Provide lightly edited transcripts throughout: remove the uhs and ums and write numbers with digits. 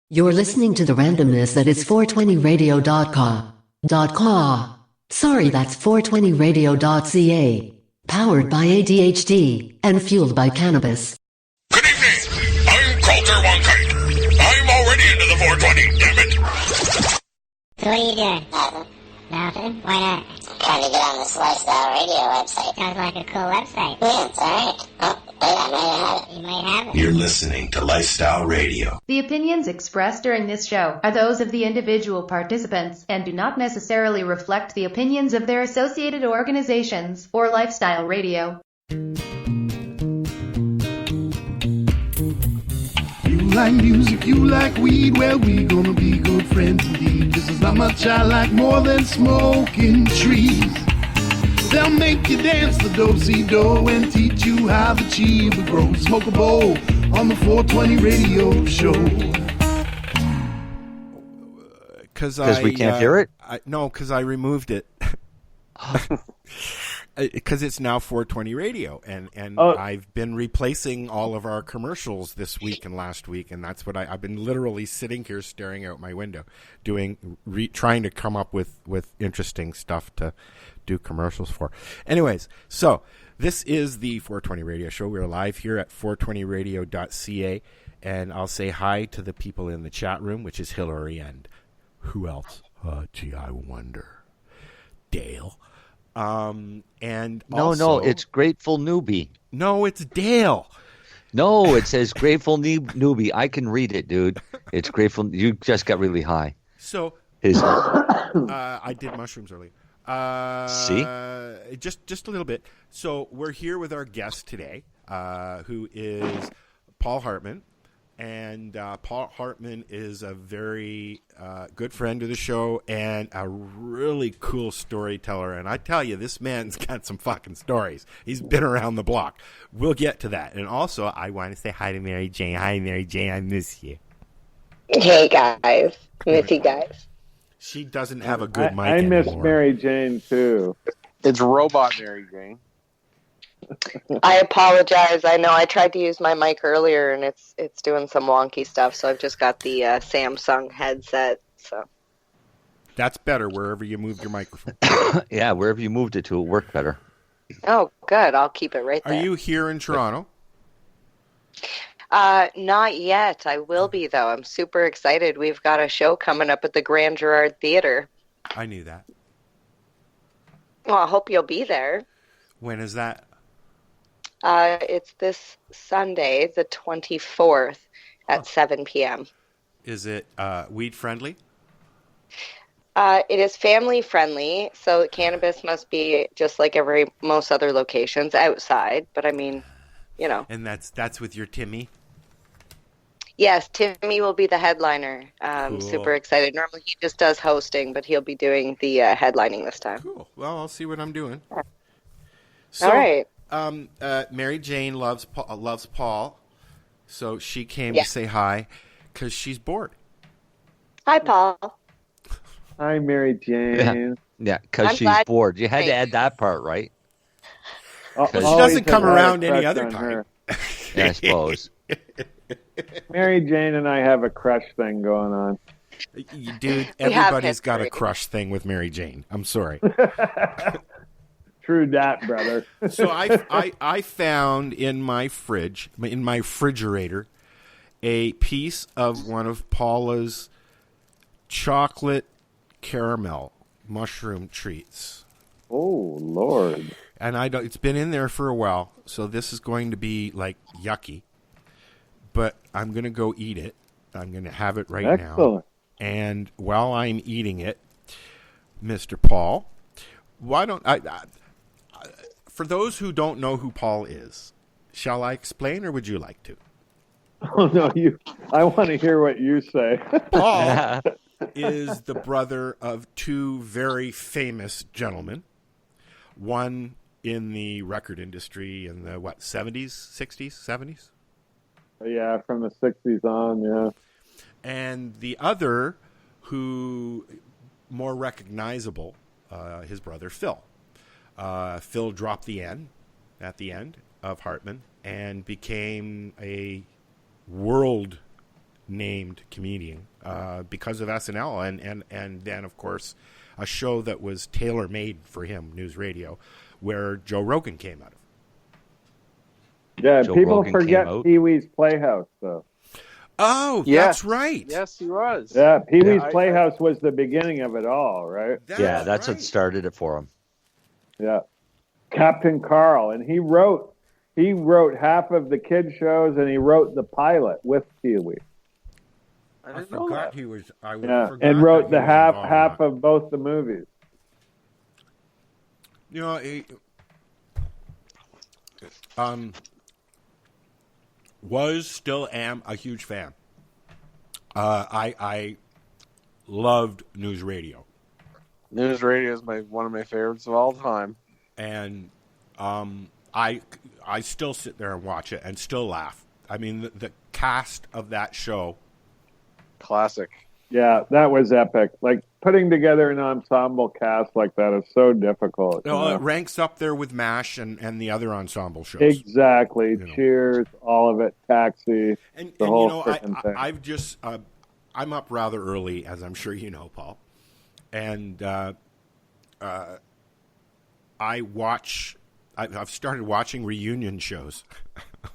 You're listening to the randomness that is 420radio.com. Sorry, that's 420radio.ca. Powered by ADHD and fueled by cannabis. Good evening. I'm Coulter Wonkite. I'm already into the 420, damn it. So what are you doing? Nothing. Why not? Trying to get on this Lifestyle Radio website. Sounds like a cool website. Yeah, it's alright. Oh, wait, I might have it. You might have it. You're listening to Lifestyle Radio. The opinions expressed during this show are those of the individual participants and do not necessarily reflect the opinions of their associated organizations or Lifestyle Radio. You like music, you like weed, well, we gonna be good friends indeed. This is how much I like more than smoking trees. They'll make you dance the do-si-do and teach you how the chiba grows. Smoke a bowl on the 420 radio show. Because we can't hear it? No, because I removed it. Because it's now 420 radio, and I've been replacing all of our commercials this week and last week, and that's what I've been literally sitting here staring out my window, trying to come up with interesting stuff to do commercials for. Anyways, so this is the 420 radio show. We're live here at 420radio.ca, and I'll say hi to the people in the chat room, which is Hillary and who else? Gee, I wonder. Dale. And no, it's Grateful Newbie. No, it's Dale. No, it says Grateful Newbie. I can read it, dude. It's Grateful. You just got really high. So, I did mushrooms earlier. See? Just a little bit. So we're here with our guest today, who is Paul Hartman. And Paul Hartman is a very good friend of the show and a really cool storyteller. And I tell you, this man's got some fucking stories. He's been around the block. We'll get to that. And also, I want to say hi to Mary Jane. Hi, Mary Jane. I miss you. Hey, guys. Miss you guys. She doesn't have a good mic I miss anymore. Mary Jane, too. It's Robot Mary Jane. I apologize. I know I tried to use my mic earlier, and it's doing some wonky stuff, so I've just got the Samsung headset. So that's better wherever you moved your microphone. Yeah, wherever you moved it to, it worked better. Oh, good. I'll keep it right there. Are you here in Toronto? Not yet. I will be, though. I'm super excited. We've got a show coming up at the Grand Gerard Theatre. I knew that. Well, I hope you'll be there. When is that? It's this Sunday, the 24th, at 7 p.m. Is it weed friendly? It is family friendly, so Cannabis must be just like most other locations outside. But I mean, you know. And that's with your Timmy? Yes, Timmy will be the headliner. Cool. Super excited. Normally he just does hosting, but he'll be doing the headlining this time. Cool. Well, I'll see what I'm doing. So, all right. Mary Jane loves Paul, so she came to say hi because she's bored. Hi, Paul. Hi, Mary Jane. Yeah, because she's bored. You had to add that part, right? She doesn't come around any other time. Yeah, I suppose. Mary Jane and I have a crush thing going on. Dude, everybody's got a crush thing with Mary Jane. I'm sorry. True that, brother. So I found in my refrigerator, a piece of one of Paula's chocolate caramel mushroom treats. Oh, Lord. And it's been in there for a while, so this is going to be like yucky. But I'm going to go eat it. I'm going to have it right now. And while I'm eating it, Mr. Paul, why don't for those who don't know who Paul is, shall I explain or would you like to? Oh, no, I want to hear what you say. Paul is the brother of two very famous gentlemen. One in the record industry in the, 70s, 60s, 70s? Yeah, from the 60s on, yeah. And the other, who more recognizable, his brother Phil. Phil dropped the N at the end of Hartman and became a world named comedian because of SNL, and then of course a show that was tailor made for him, News Radio, where Joe Rogan came out of. Yeah, Joe people Rogan forget came out. Pee Wee's Playhouse, though. Oh, Yes. that's right. Yes, he was. Yeah, Pee Wee's I- Playhouse was the beginning of it all, right? That's right. what started it for him. Yeah, Captain Carl, and he wrote half of the kid shows, and he wrote the pilot with Pee Wee. I forgot he was. Yeah, forgot and that wrote he the was half involved in of both the movies. that. You know, still am a huge fan. I loved News Radio, News Radio is one of my favorites of all time. and I still sit there and watch it and still laugh. I mean, the cast of that show. Classic. Yeah, that was epic. Like, putting together an ensemble cast like that is so difficult. No, it ranks up there with MASH and the other ensemble shows. Exactly. You know. Cheers, all of it, Taxi, And the whole you know, frickin' thing. I've just I'm up rather early, as I'm sure you know, Paul, and I've started watching reunion shows.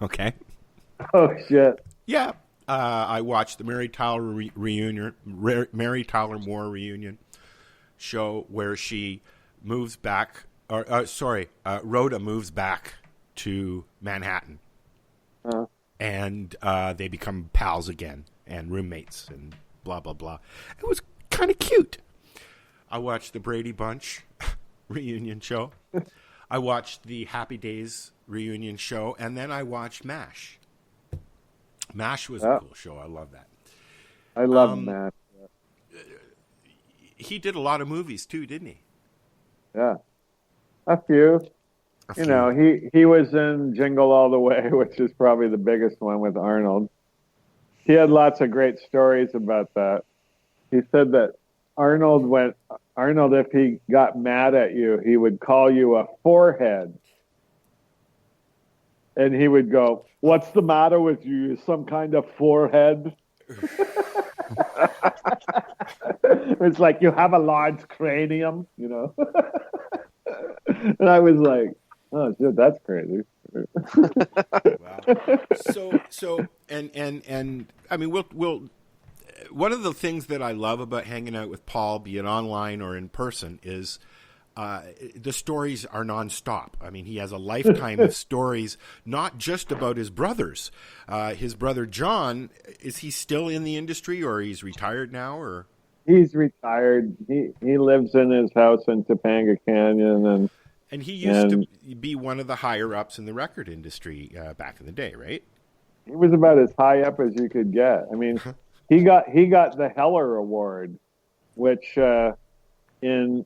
Okay. Oh shit. Yeah. I watched the Mary Tyler Mary Tyler Moore reunion show where she moves back, Rhoda moves back to Manhattan, and they become pals again and roommates and blah blah blah. It was kind of cute. I watched the Brady Bunch reunion show. I watched the Happy Days reunion show, and then I watched MASH. MASH was a cool show. I love that. I love MASH. He did a lot of movies too, didn't he? Yeah. A few. You know, he was in Jingle All the Way, which is probably the biggest one with Arnold. He had lots of great stories about that. He said that Arnold, if he got mad at you, he would call you a forehead. And he would go, "What's the matter with you? Some kind of forehead?" It's like, you have a large cranium, you know. And I was like, "Oh shit, that's crazy." Wow. So and I mean, we'll one of the things that I love about hanging out with Paul, be it online or in person, is the stories are nonstop. I mean, he has a lifetime of stories, not just about his brothers. His brother John, is he still in the industry, or he's retired now, or? He's retired. He lives in his house in Topanga Canyon, and he used to be one of the higher ups in the record industry back in the day, right? He was about as high up as you could get. I mean, he got the Heller Award, which in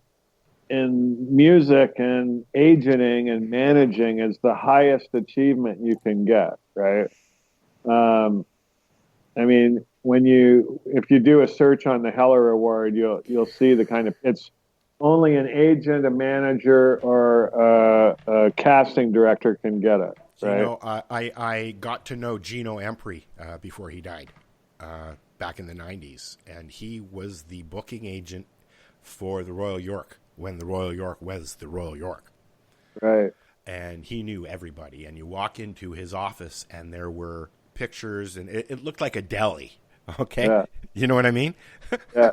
music and agenting and managing is the highest achievement you can get, right? I mean, if you do a search on the Heller Award, you'll see the kind of, it's only an agent, a manager, or a casting director can get it. So, right? you know, I got to know Gino Empri before he died back in the 90s, and he was the booking agent for the Royal York when the Royal York was the Royal York. Right. And he knew everybody, and you walk into his office and there were pictures, and it looked like a deli. Okay. Yeah. You know what I mean? Yeah.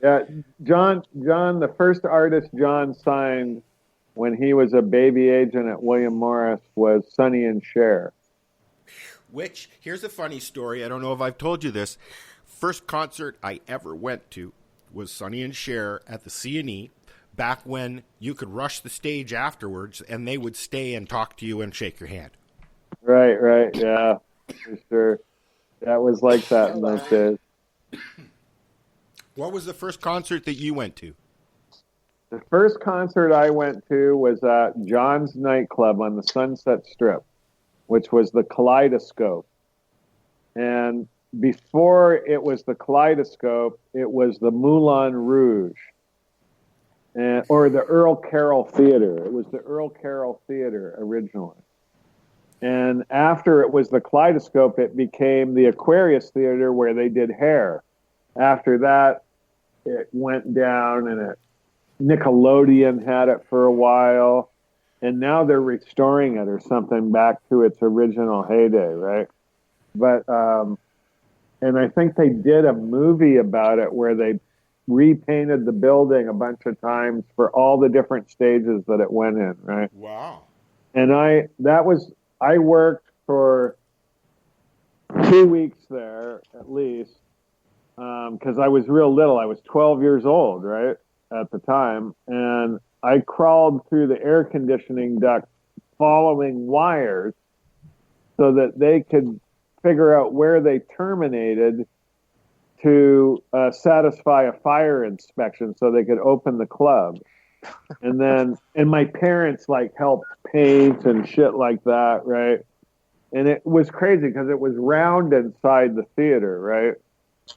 Yeah. John, the first artist John signed when he was a baby agent at William Morris was Sonny and Cher. Which, here's a funny story. I don't know if I've told you this. First concert I ever went to was Sonny and Cher at the C&E, back when you could rush the stage afterwards and they would stay and talk to you and shake your hand. Right. Yeah, for sure. That was like that in those days. What was the first concert that you went to? The first concert I went to was at John's nightclub on the Sunset Strip, which was the Kaleidoscope. And before it was the Kaleidoscope, it was the Moulin Rouge, or the Earl Carroll Theater. It was the Earl Carroll Theater originally. And after it was the Kaleidoscope, it became the Aquarius Theater where they did Hair. After that, it went down, and Nickelodeon had it for a while, and now they're restoring it or something back to its original heyday, right? But and I think they did a movie about it where they repainted the building a bunch of times for all the different stages that it went in, right? Wow. And I worked for 2 weeks there at least, because I was real little. I was 12 years old, right, at the time, and I crawled through the air conditioning duct following wires so that they could figure out where they terminated to satisfy a fire inspection so they could open the club. And my parents like helped paint and shit like that, right? And it was crazy because it was round inside the theater, right?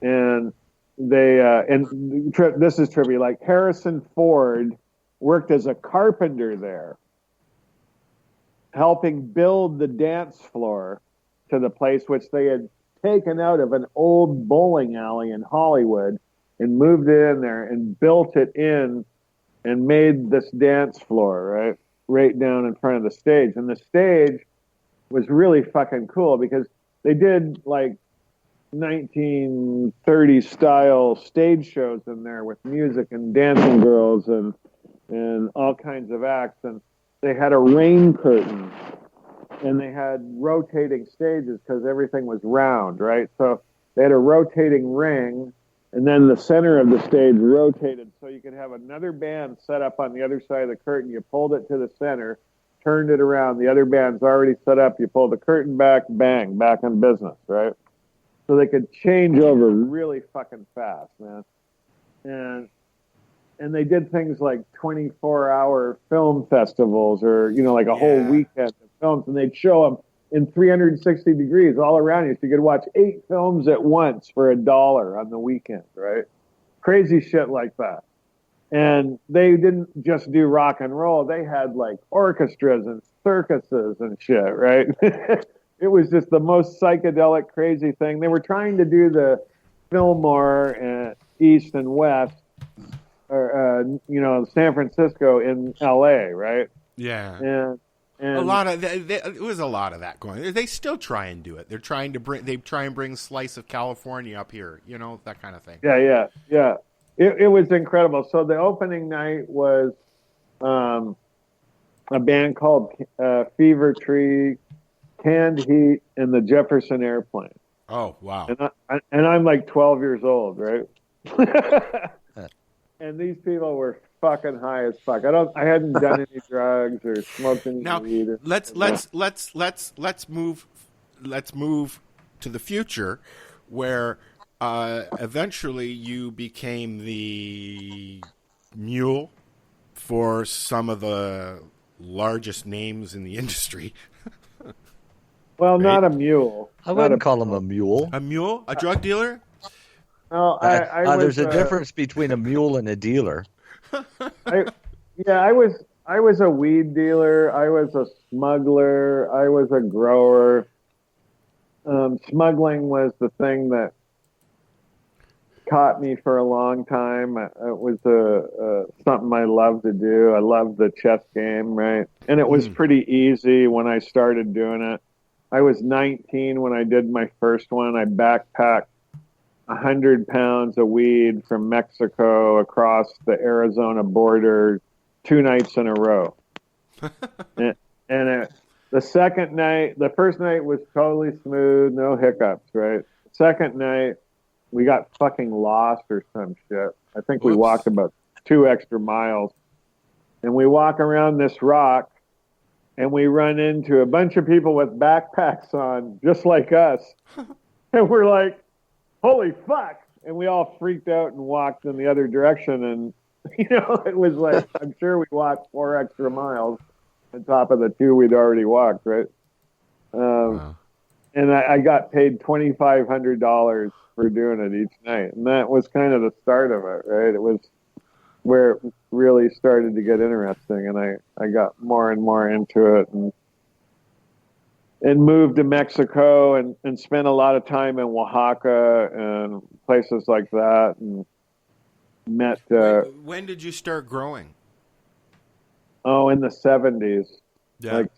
And this is trivia, like Harrison Ford worked as a carpenter there, helping build the dance floor to the place which they had taken out of an old bowling alley in Hollywood and moved it in there and built it in and made this dance floor, right down in front of the stage. And the stage was really fucking cool because they did like 1930s style stage shows in there with music and dancing girls and all kinds of acts. And they had a rain curtain and they had rotating stages because everything was round, right? So they had a rotating ring, and then the center of the stage rotated so you could have another band set up on the other side of the curtain. You pulled it to the center, turned it around. The other band's already set up. You pull the curtain back, bang, back in business, right? So they could change over really fucking fast, man. And they did things like 24-hour film festivals or, like a whole weekend of films, and they'd show them in 360 degrees all around you. So you could watch 8 films at once for $1 on the weekend, right? Crazy shit like that. And they didn't just do rock and roll. They had like orchestras and circuses and shit, right? It was just the most psychedelic, crazy thing. They were trying to do the Fillmore East and West, or San Francisco in LA, right? Yeah. And a lot of it was a lot of that going. They still try and do it. They try and bring Slice of California up here, that kind of thing. Yeah. It was incredible. So the opening night was a band called Fever Tree, Canned Heat, and the Jefferson Airplane. Oh, wow. And I'm like 12 years old, right? And these people were fucking high as fuck. I hadn't done any drugs or smoked any weed. Let's move to the future, where eventually you became the mule for some of the largest names in the industry. Well, right? Not a mule. I wouldn't call him a mule. A mule? A drug dealer? No, there's a difference between a mule and a dealer. I was a weed dealer. I was a smuggler. I was a grower. Smuggling was the thing that caught me for a long time. It was something I loved to do. I loved the chess game, right? And it was pretty easy when I started doing it. I was 19 when I did my first one. I backpacked 100 pounds of weed from Mexico across the Arizona border 2 nights in a row. The first night was totally smooth, no hiccups, right? Second night, we got fucking lost or some shit. I think we walked about 2 extra miles. And we walk around this rock, and we run into a bunch of people with backpacks on, just like us. And we're like, holy fuck. And we all freaked out and walked in the other direction. And, it was like, I'm sure we walked 4 extra miles on top of the 2 we'd already walked, right? Wow. And I got paid $2,500 for doing it each night. And that was kind of the start of it, right? It was where it really started to get interesting. And I got more and more into it. And and moved to Mexico and spent a lot of time in Oaxaca and places like that, and met. When did you start growing? Oh, in the 70s, like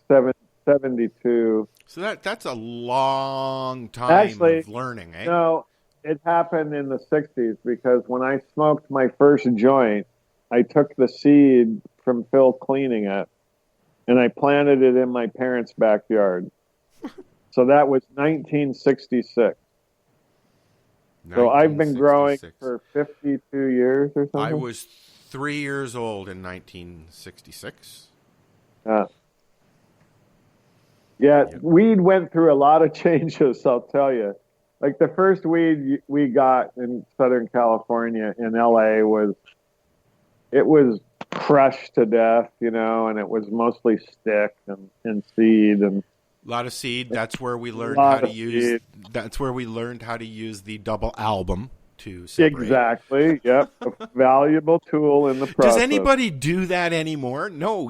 72. So that's a long time of learning, eh? No, it happened in the 60s because when I smoked my first joint, I took the seed from Phil cleaning it, and I planted it in my parents' backyard. So that was 1966. So I've been growing for 52 years or something. I was 3 years old in 1966. Yeah, weed went through a lot of changes, I'll tell you. Like the first weed we got in Southern California in LA was crushed to death, and it was mostly stick and seed and a lot of seed. That's where we learned how to use. That's where we learned how to use the double album to separate. Exactly. Yep. A valuable tool in the process. Does anybody do that anymore? No,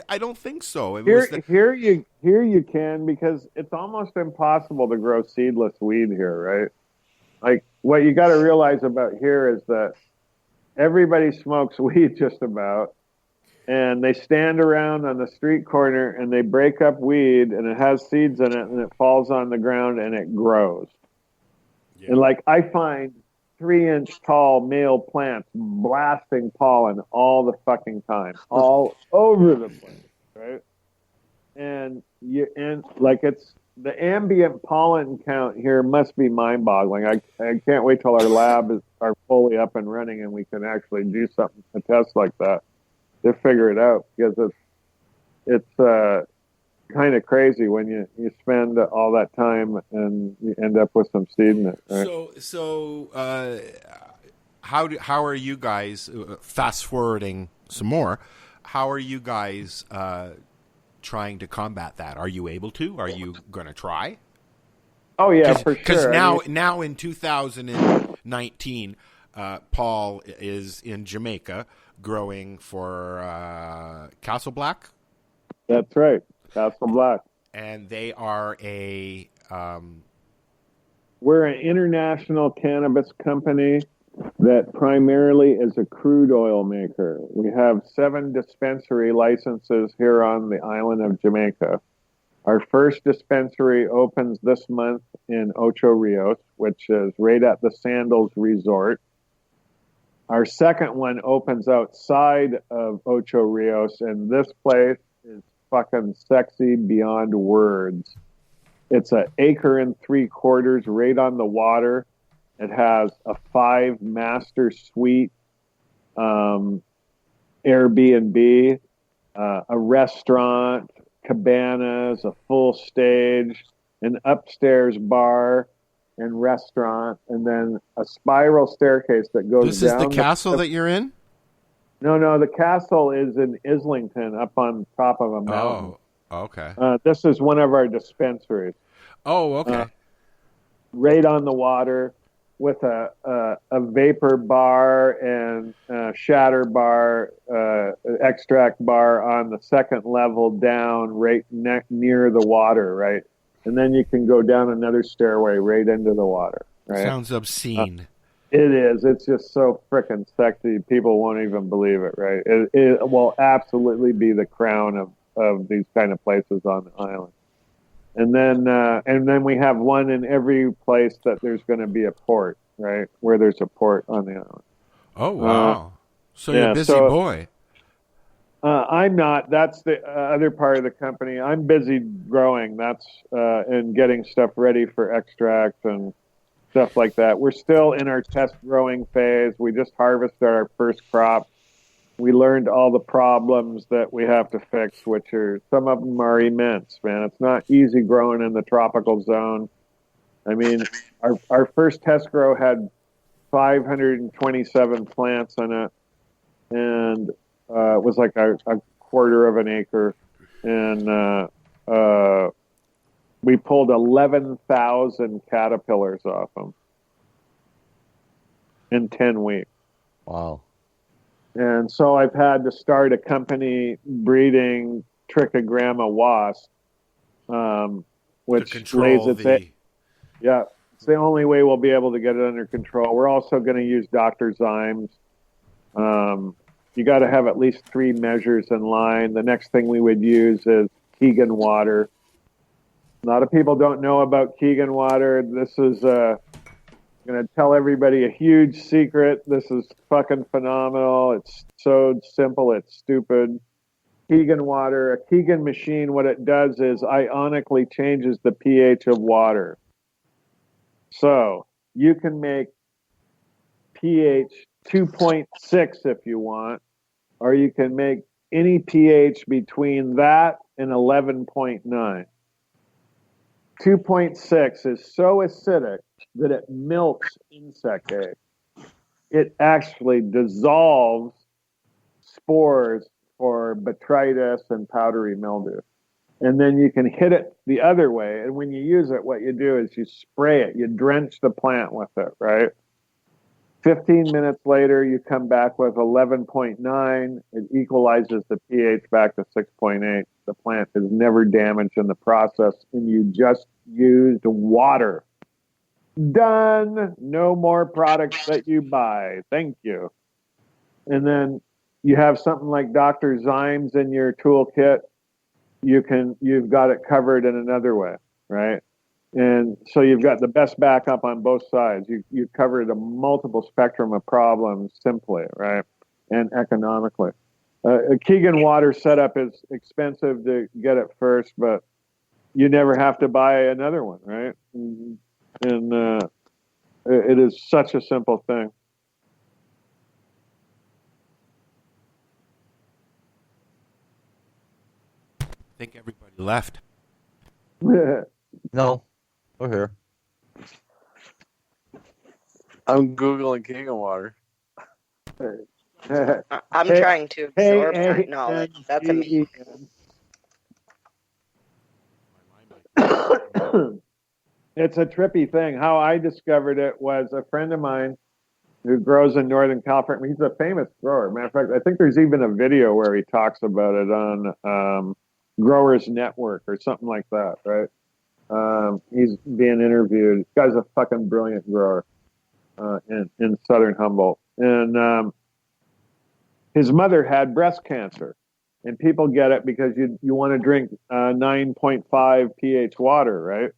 I don't think so. Here you can, because it's almost impossible to grow seedless weed here, right? Like what you got to realize about here is that everybody smokes weed just about. And they stand around on the street corner and they break up weed and it has seeds in it and it falls on the ground and it grows. Yeah. And like I find 3-inch tall male plants blasting pollen all the fucking time, all over the place, right? And it's the ambient pollen count here must be mind-boggling. I can't wait till our lab are fully up and running and we can actually do something, a test like that. To figure it out, because it's kind of crazy when you spend all that time and you end up with some seed in it. Right? So how are you guys fast forwarding some more? How are you guys trying to combat that? Are you able to? Are you going to try? Oh yeah, for sure. Because now in 2019, Paul is in Jamaica, growing for Castle Black. That's right, Castle Black. And they are we're an international cannabis company that primarily is a crude oil maker. We have 7 dispensary licenses here on the island of Jamaica. Our first dispensary opens this month in Ocho Rios, which is right at the Sandals Resort. Our second one opens outside of Ocho Rios, and this place is fucking sexy beyond words. It's an 1.75 acres right on the water. It has a 5-master suite Airbnb, a restaurant, cabanas, a full stage, an upstairs bar and restaurant, and then a spiral staircase that goes down. This is the castle that you're in? No, the castle is in Islington, up on top of a mountain. Oh, okay. This is one of our dispensaries. Oh, okay. Right on the water, with a vapor bar and a shatter bar, extract bar on the second level down, right near the water, right? And then you can go down another stairway right into the water. Right? Sounds obscene. It is. It's just so frickin' sexy. People won't even believe it, right? It will absolutely be the crown of these kind of places on the island. And then we have one in every place that there's going to be a port, right? Where there's a port on the island. Oh, wow. So you're a busy boy. I'm not. That's the other part of the company. I'm busy growing. That's and getting stuff ready for extract and stuff like that. We're still in our test growing phase. We just harvested our first crop. We learned all the problems that we have to fix, which are, some of them are immense, man. It's not easy growing in the tropical zone. I mean, our first test grow had 527 plants in it, and it was like a 1/4 of an acre, and we pulled 11,000 caterpillars off them in 10 weeks. Wow. And so I've had to start a company breeding trichogramma wasp which lays its egg. Yeah, it's the only way we'll be able to get it under control. We're also going to use Dr. Zymes. You got to have at least 3 measures in line. The next thing we would use is Keegan water. A lot of people don't know about Keegan water. This is going to tell everybody a huge secret. This is fucking phenomenal. It's so simple, it's stupid. Keegan water, a Keegan machine, what it does is ionically changes the pH of water. So you can make pH 2.6 if you want, or you can make any pH between that and 11.9. 2.6 is so acidic that it milks insect eggs. It actually dissolves spores for botrytis and powdery mildew. And then you can hit it the other way. And when you use it, what you do is you spray it. You drench the plant with it, right? 15 minutes later, you come back with 11.9. It equalizes the pH back to 6.8. The plant is never damaged in the process, and you just used water. Done. No more products that you buy. Thank you. And then you have something like Dr. Zymes in your toolkit. You've got it covered in another way, right? And so you've got the best backup on both sides. You covered a multiple spectrum of problems simply, right? And economically. A Keegan water setup is expensive to get it first, but you never have to buy another one, right? And it is such a simple thing. I think everybody left. No, we're here. I'm Googling Keegan water. I'm trying to absorb that knowledge. That's amazing. It's a trippy thing. How I discovered it was a friend of mine who grows in Northern California. He's a famous grower. Matter of fact, I think there's even a video where he talks about it on Growers Network or something like that, right? He's being interviewed. This guy's a fucking brilliant grower in Southern Humboldt. And his mother had breast cancer. And people get it because you want to drink 9.5 pH water, right?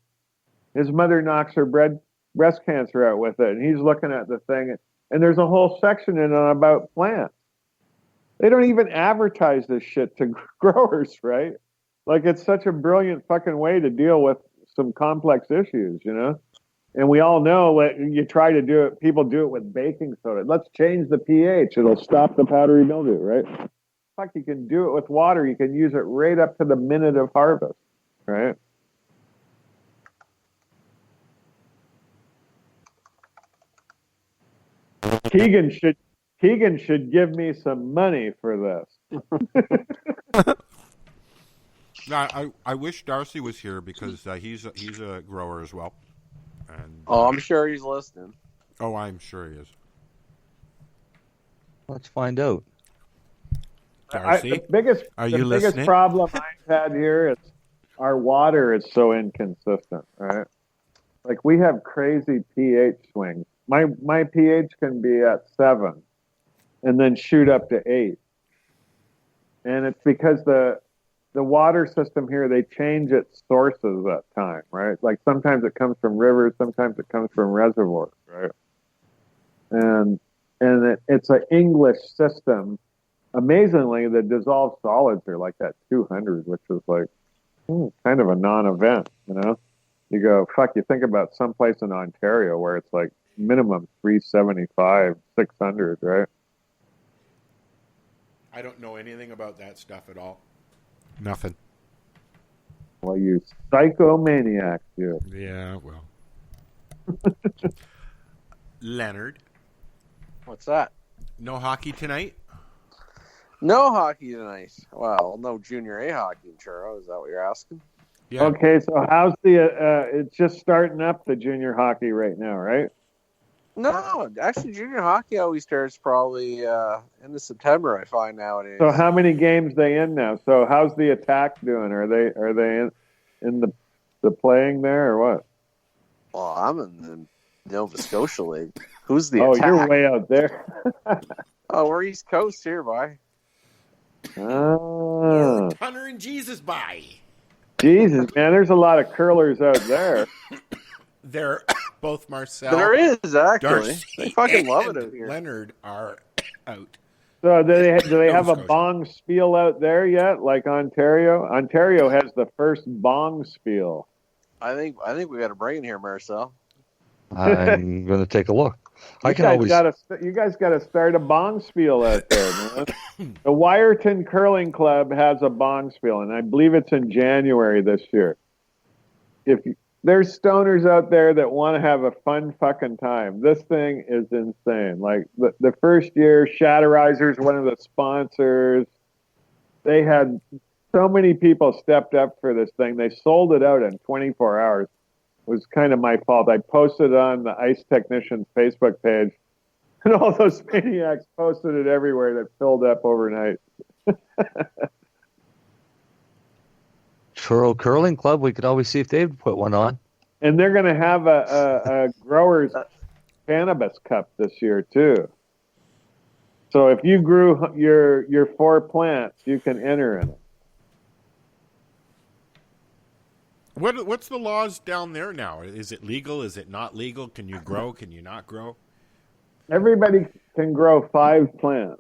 His mother knocks her breast cancer out with it. And he's looking at the thing. And there's a whole section in it about plants. They don't even advertise this shit to growers, right? Like, it's such a brilliant fucking way to deal with some complex issues, you know? And we all know that you try to do it, people do it with baking soda. Let's change the pH. It'll stop the powdery mildew, right? Fuck, you can do it with water. You can use it right up to the minute of harvest, right? Keegan should give me some money for this. I wish Darcy was here because he's a grower as well. And I'm sure he's listening. Oh, I'm sure he is. Let's find out. Darcy, the biggest problem I've had here is our water is so inconsistent, right? Like, we have crazy pH swings. My pH can be at 7 and then shoot up to 8. And it's because the water system here, they change its sources at time, right? Like, sometimes it comes from rivers, sometimes it comes from reservoirs, right? And it's an English system. Amazingly, the dissolved solids are like at 200, which is like kind of a non-event, you know? You go, fuck, you think about someplace in Ontario where it's like minimum 375, 600, right? I don't know anything about that stuff at all. Nothing. Well, you psychomaniac, dude. Yeah, well. Leonard. What's that? No hockey tonight? No hockey tonight. Well, no junior A hockey, Churro. Is that what you're asking? Yeah. Okay, so how's it's just starting up, the junior hockey right now, right? No, actually, junior hockey always starts probably end of September, I find nowadays. So how many games they in now? So how's the attack doing? Are they in the the playing there, or what? Well, I'm in the Nova Scotia League. Who's the Oh, attack? you're way out there. Oh, we're East Coast here, boy. Oh. Hunter and Jesus by. Jesus, man, there's a lot of curlers out there. They're both Marcel. There is, actually. Darcy, They fucking love it out here. Leonard are out. So do they have a Scotia. bong spiel out there yet, like Ontario? Ontario has the first bong spiel. I think we got to bring it here, Marcel. I'm going to take a look. You guys got to start a bong spiel out there, man. The Wyerton Curling Club has a bong spiel, and I believe it's in January this year. There's stoners out there that want to have a fun fucking time. This thing is insane. Like the first year, Shatterizer's one of the sponsors. They had so many people stepped up for this thing. They sold it out in 24 hours. It was kind of my fault. I posted it on the Ice Technicians Facebook page, and all those maniacs posted it everywhere. That filled up overnight. Churro Curling Club, we could always see if they'd put one on. And they're going to have a growers cannabis cup this year too. So if you grew your 4 plants, you can enter in it. What's the laws down there now? Is it legal? Is it not legal? Can you grow? Can you not grow? Everybody can grow 5 plants.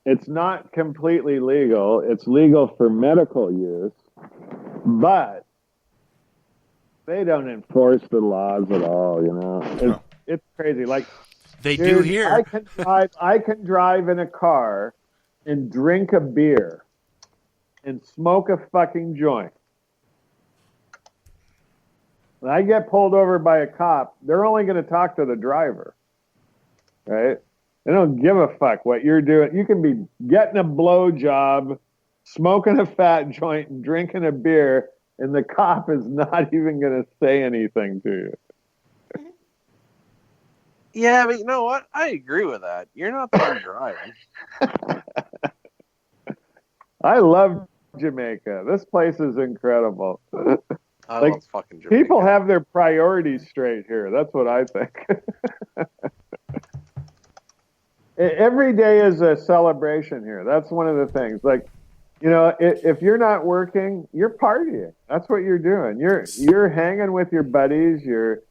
It's not completely legal. It's legal for medical use, but they don't enforce the laws at all. You know, it's crazy. Like they do here. I can drive in a car and drink a beer and smoke a fucking joint. When I get pulled over by a cop, they're only going to talk to the driver, right? They don't give a fuck what you're doing. You can be getting a blowjob, smoking a fat joint, and drinking a beer, and the cop is not even going to say anything to you. Yeah, but you know what? I agree with that. You're not the one driving. I love Jamaica. This place is incredible. I love fucking Jamaica. People have their priorities straight here. That's what I think. Every day is a celebration here. That's one of the things. Like, you know, if you're not working, you're partying. That's what you're doing. You're hanging with your buddies. You're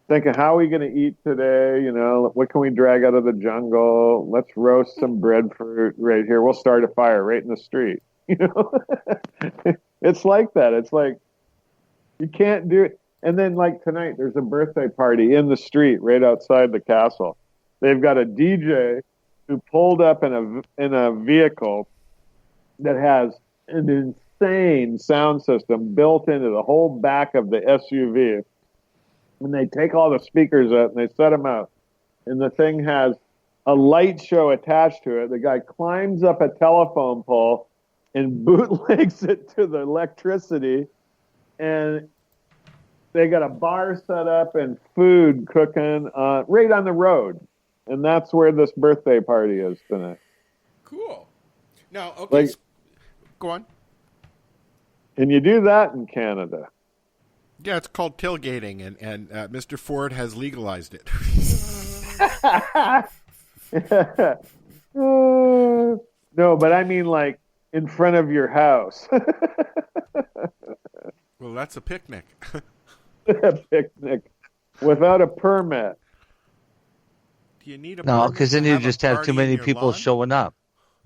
thinking, how are we going to eat today? You know, what can we drag out of the jungle? Let's roast some breadfruit right here. We'll start a fire right in the street. You know, it's like that. It's like you can't do it. And then, like tonight, there's a birthday party in the street right outside the castle. They've got a DJ who pulled up in a vehicle that has an insane sound system built into the whole back of the SUV. And they take all the speakers out and they set them out. And the thing has a light show attached to it. The guy climbs up a telephone pole and bootlegs it to the electricity. And they got a bar set up and food cooking right on the road. And that's where this birthday party is tonight. Cool. Now, okay, go on. And you do that in Canada. Yeah, it's called tailgating, and Mr. Ford has legalized it. No, but I mean like in front of your house. Well, that's a picnic. A picnic without a permit. Do you need a No, because then you just have too many people lawn? showing up.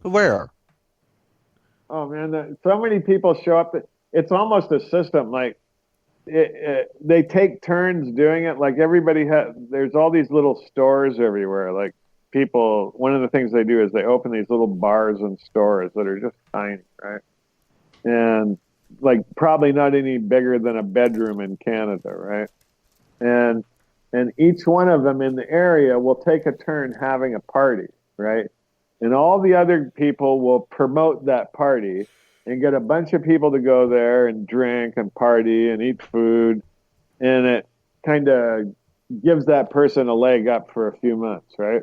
Where? Oh man, so many people show up. It's almost a system. Like they take turns doing it. Like there's all these little stores everywhere. Like people, one of the things they do is they open these little bars and stores that are just tiny, right? And like probably not any bigger than a bedroom in Canada, right? And each one of them in the area will take a turn having a party, right? And all the other people will promote that party and get a bunch of people to go there and drink and party and eat food. And it kind of gives that person a leg up for a few months, right?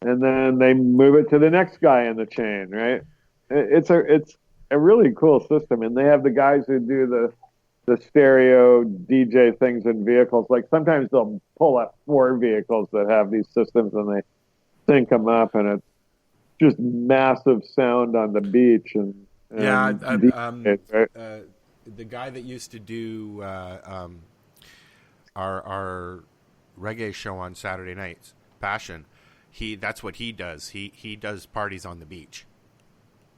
And then they move it to the next guy in the chain, right? It's a really cool system. And they have the guys who do the stereo DJ things in vehicles. Like sometimes they'll pull up 4 vehicles that have these systems and they sync them up, and it's just massive sound on the beach. And the guy that used to do our reggae show on Saturday nights, Passion, that's what he does. He does parties on the beach.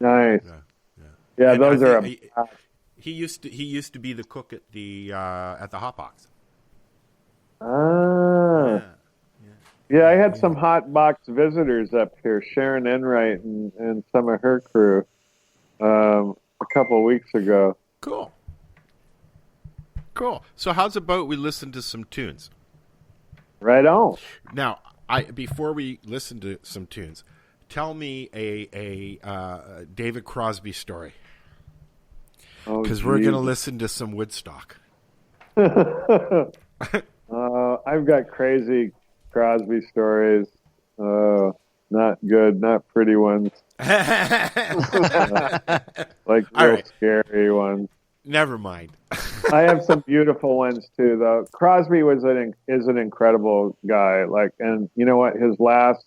Nice. Yeah, those are. He used to be the cook at the Hot Box. Yeah, I had some Hot Box visitors up here, Sharon Enright and some of her crew, a couple of weeks ago. Cool. So how's about we listen to some tunes? Right on. Now, before we listen to some tunes, tell me a David Crosby story. Because we're going to listen to some Woodstock. I've got crazy Crosby stories. Not good, not pretty ones. Like real scary ones. Never mind. I have some beautiful ones too, though. Crosby is an incredible guy. Like, and you know what? His last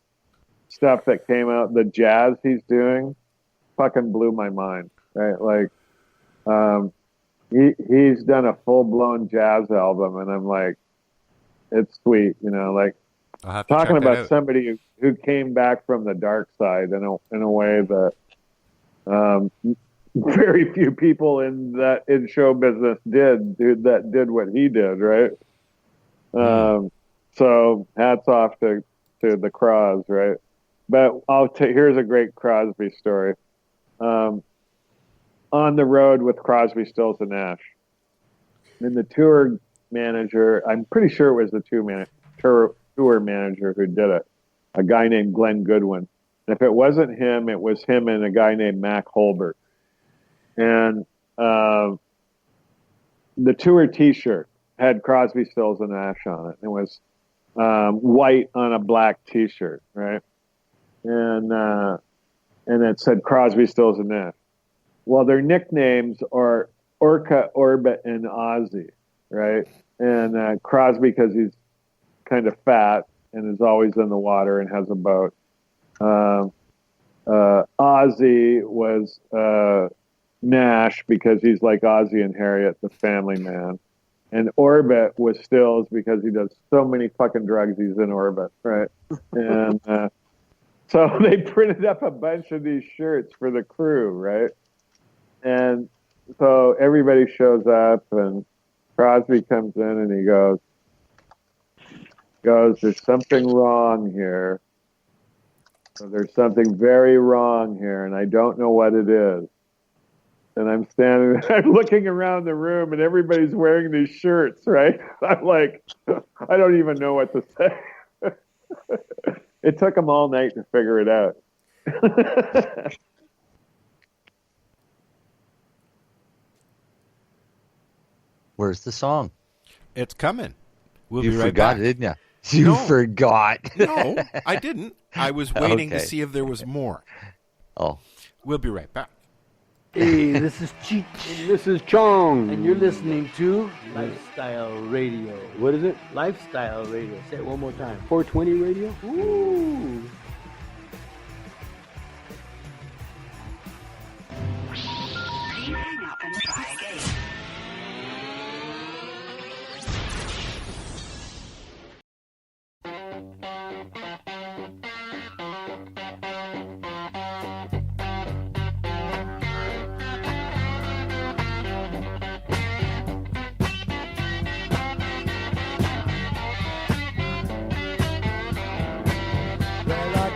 stuff that came out, the jazz he's doing, fucking blew my mind. Right? Like, he's done a full blown jazz album, and I'm like, it's sweet, you know. Like, talking about somebody who came back from the dark side in a way that very few people in show business did what he did, right? So hats off to the Cros, right? But here's a great Crosby story. On the road with Crosby, Stills, and Nash, and the tour manager, I'm pretty sure it was the tour manager who did it, a guy named Glenn Goodwin. And if it wasn't him, it was him and a guy named Mac Holbert. And the tour T-shirt had Crosby, Stills, and Nash on it. It was white on a black T-shirt, right? And it said Crosby, Stills, and Nash. Well, their nicknames are Orca, Orbit, and Ozzy, right? And Crosby, because he's kind of fat and is always in the water and has a boat. Ozzy was Nash because he's like Ozzy and Harriet, the family man. And Orbit was Stills because he does so many fucking drugs, he's in orbit, right? And so they printed up a bunch of these shirts for the crew, right? And so everybody shows up, and Crosby comes in and he goes, there's something wrong here. So there's something very wrong here, and I don't know what it is. And I'm looking around the room, and everybody's wearing these shirts, right? I'm like, I don't even know what to say. It took them all night to figure it out. Where's the song? It's coming. You be right forgot, back. Didn't you? You forgot. No, I didn't. I was waiting to see if there was more. Oh. We'll be right back. Hey, this is Cheech. And this is Chong. And you're listening to Lifestyle Radio. What is it? Lifestyle Radio. Say it one more time. 420 Radio? Ooh. Please hang up and try again. Well,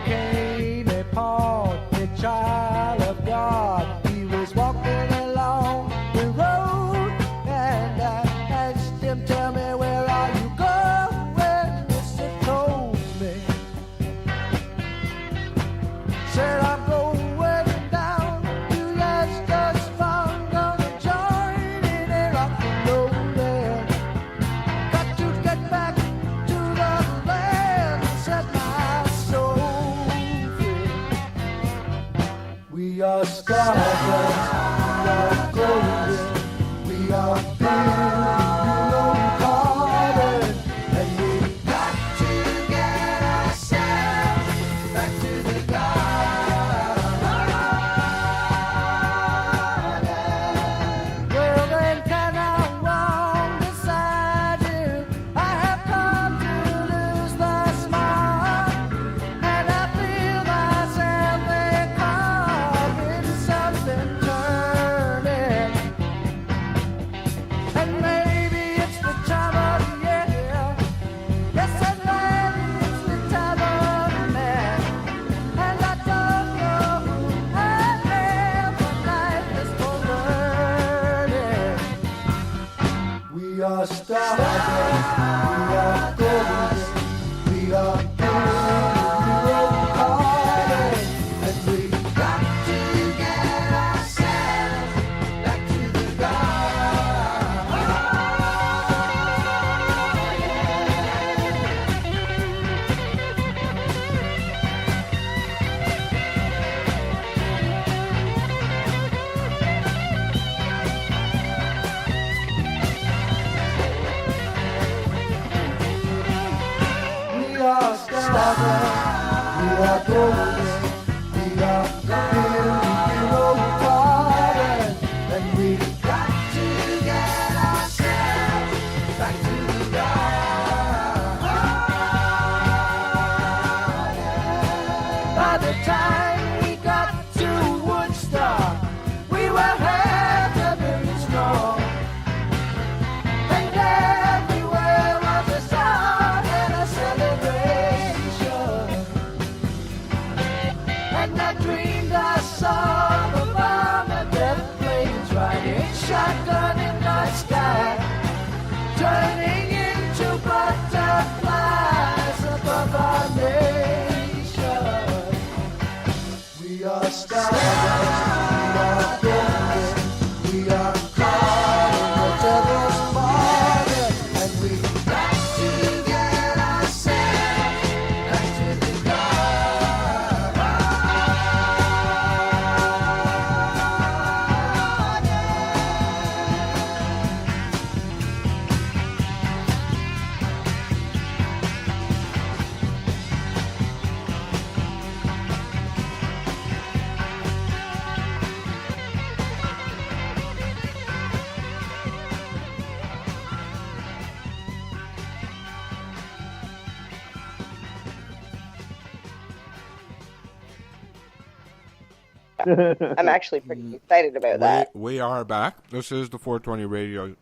I'm actually pretty excited about that. We are back. This is the 420 Radio